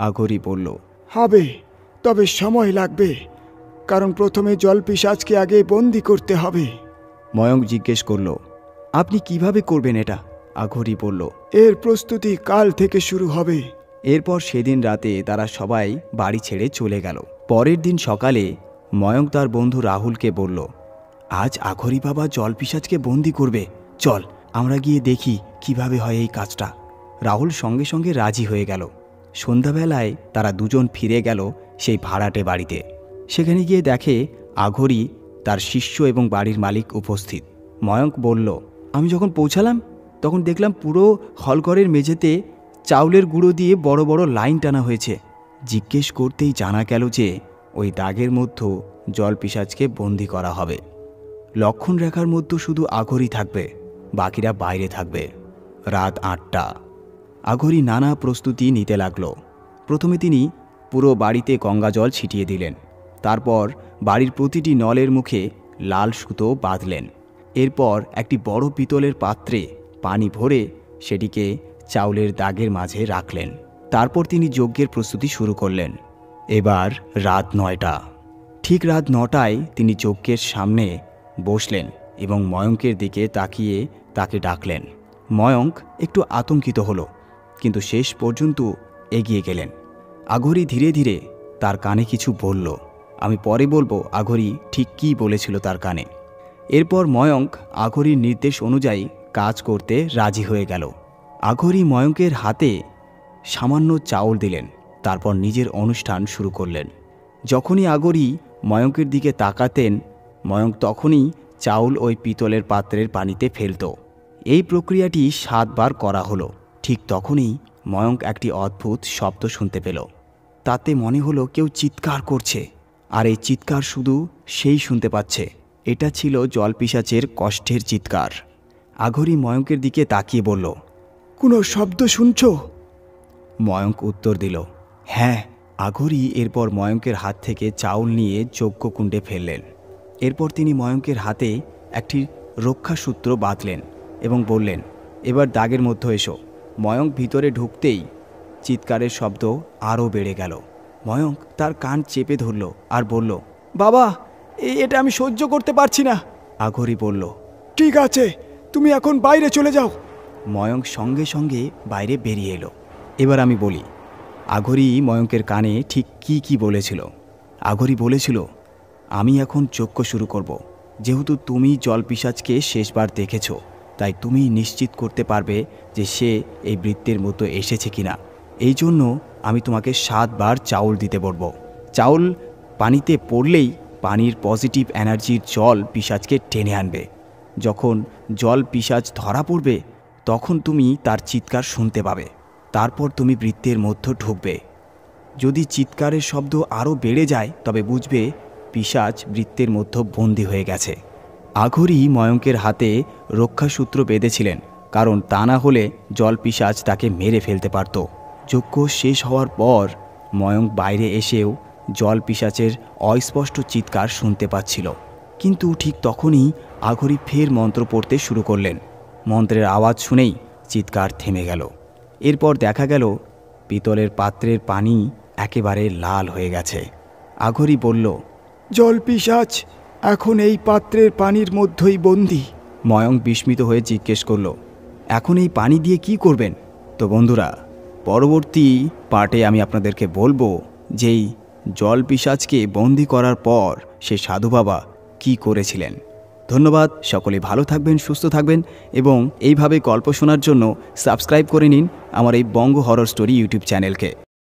আঘোরি বলল, হবে, তবে সময় লাগবে, কারণ প্রথমে জল পিশাচকে আগে বন্দি করতে হবে। ময়ঙ্ক জিজ্ঞেস করল, আপনি কিভাবে করবেন এটা? আঘোরি বলল, এর প্রস্তুতি কাল থেকে শুরু হবে। এরপর সেদিন রাতে তারা সবাই বাড়ি ছেড়ে চলে গেল। পরের দিন সকালে ময়ঙ্ক তার বন্ধু রাহুলকে বলল, আজ আঘোরি বাবা জল পিশাচকে বন্দি করবে, চল আমরা গিয়ে দেখি কিভাবে হয় এই কাজটা। রাহুল সঙ্গে সঙ্গে রাজি হয়ে গেল। সন্ধ্যাবেলায় তারা দুজন ফিরে গেল সেই ভাড়াটে বাড়িতে। সেখানে গিয়ে দেখে আঘোরি, তার শিষ্য এবং বাড়ির মালিক উপস্থিত। ময়ঙ্ক বলল, আমি যখন পৌঁছালাম তখন দেখলাম পুরো হলঘরের মেঝেতে চাউলের গুঁড়ো দিয়ে বড় বড় লাইন টানা হয়েছে। জিজ্ঞেস করতেই জানা গেল যে ওই দাগের মধ্যে জল পিশাচকে বন্দি করা হবে। লক্ষণ রেখার মধ্যে শুধু আঘোরি থাকবে, বাকিরা বাইরে থাকবে। রাত 8টা। আঘোরি নানা প্রস্তুতি নিতে লাগল। প্রথমে তিনি পুরো বাড়িতে গঙ্গা জল ছিটিয়ে দিলেন। তারপর বাড়ির প্রতিটি নলের মুখে লাল সুতো বাঁধলেন। এরপর একটি বড় পিতলের পাত্রে পানি ভরে সেটিকে চাউলের দাগের মাঝে রাখলেন। তারপর তিনি যজ্ঞের প্রস্তুতি শুরু করলেন। এবার রাত 9টা। ঠিক রাত 9টায় তিনি যজ্ঞের সামনে বসলেন এবং ময়ঙ্কের দিকে তাকিয়ে তাকে ডাকলেন। ময়ঙ্ক একটু আতঙ্কিত হলো, কিন্তু শেষ পর্যন্ত এগিয়ে গেলেন। আঘোরি ধীরে ধীরে তার কানে কিছু বলল। আমি পরে বলবো আঘোরি ঠিক কী বলেছিল তার কানে। এরপর ময়ঙ্ক আঘোরির নির্দেশ অনুযায়ী কাজ করতে রাজি হয়ে গেল। আঘোরি ময়ঙ্কের হাতে সামান্য চাউল দিলেন, তারপর নিজের অনুষ্ঠান শুরু করলেন। যখনই আঘোরি ময়ঙ্কের দিকে তাকাতেন, ময়ঙ্ক তখনই চাউল ওই পিতলের পাত্রের পানিতে ফেলত। এই প্রক্রিয়াটি 7 বার করা হলো। ঠিক তখনই ময়ঙ্ক একটি অদ্ভুত শব্দ শুনতে পেল। তাতে মনে হলো কেউ চিৎকার করছে, আর এই চিৎকার শুধু সেই শুনতে পাচ্ছে। এটা ছিল জল পিশাচের কষ্টের চিৎকার। আঘরি ময়ঙ্কের দিকে তাকিয়ে বলল, কোনো শব্দ শুনছো? ময়ঙ্ক উত্তর দিল, হ্যাঁ। আঘরি এরপর ময়ঙ্কের হাত থেকে চাউল নিয়ে যজ্ঞকুণ্ডে ফেললেন। এরপর তিনি ময়ঙ্কের হাতে একটি রক্ষাসূত্র বাঁধলেন এবং বললেন, এবার দাগের মধ্যে এসো। ময়ঙ্ক ভিতরে ঢুকতেই চিৎকারের শব্দ আরও বেড়ে গেল। ময়ঙ্ক তার কান চেপে ধরল আর বলল, বাবা, এটা আমি সহ্য করতে পারছি না। আঘরি বলল, ঠিক আছে, তুমি এখন বাইরে চলে যাও। ময়ঙ্ক সঙ্গে সঙ্গে বাইরে বেরিয়ে এলো। এবার আমি বলি, আঘরি ময়ঙ্কের কানে ঠিক কি বলেছিল। আঘরি বলেছিল, আমি এখন যজ্ঞ শুরু করব। যেহেতু তুমি জলপিশাচকে শেষবার দেখেছ, তাই তুমি নিশ্চিত করতে পারবে যে সে এই বৃত্তের মতো এসেছে কিনা। এই জন্য আমি তোমাকে 7 বার চাউল দিতে বলব। চাউল পানিতে পড়লেই পানির পজিটিভ এনার্জির জল পিশাচকে টেনে আনবে। যখন জল পিশাচ ধরা পড়বে তখন তুমি তার চিৎকার শুনতে পাবে। তারপর তুমি বৃত্তের মধ্যে ঢুকবে। যদি চিৎকারের শব্দ আরও বেড়ে যায় তবে বুঝবে পিশাচ বৃত্তের মধ্যে বন্দী হয়ে গেছে। আঘরি ময়ঙ্কের হাতে রক্ষাসূত্র বেঁধেছিলেন, কারণ তা না হলে জল পিশাচ তাকে মেরে ফেলতে পারত। যজ্ঞ শেষ হওয়ার পর ময়ঙ্ক বাইরে এসেও জল পিশাচের অস্পষ্ট চিৎকার শুনতে পাচ্ছিল। কিন্তু ঠিক তখনই আঘরি ফের মন্ত্র পড়তে শুরু করলেন। মন্ত্রের আওয়াজ শুনেই চিৎকার থেমে গেল। এরপর দেখা গেল পিতলের পাত্রের পানি একেবারে লাল হয়ে গেছে। আঘরি বলল, জলপিশাচ এখন এই পাত্রের পানির মধ্যেই বন্দী। ময়ঙ্ক বিস্মিত হয়ে জিজ্ঞেস করল, এখন এই পানি দিয়ে কি করবেন? তো বন্ধুরা, পরবর্তী পার্টে আমি আপনাদেরকে বলবো যেই জল পিশাচকে বন্দি করার পর সে সাধু বাবা কী করেছিলেন। ধন্যবাদ। সকলে ভালো থাকবেন, সুস্থ থাকবেন এবং এইভাবে গল্প শোনার জন্য সাবস্ক্রাইব করে নিন আমার এই বঙ্গ হরর স্টোরি ইউটিউব চ্যানেলকে।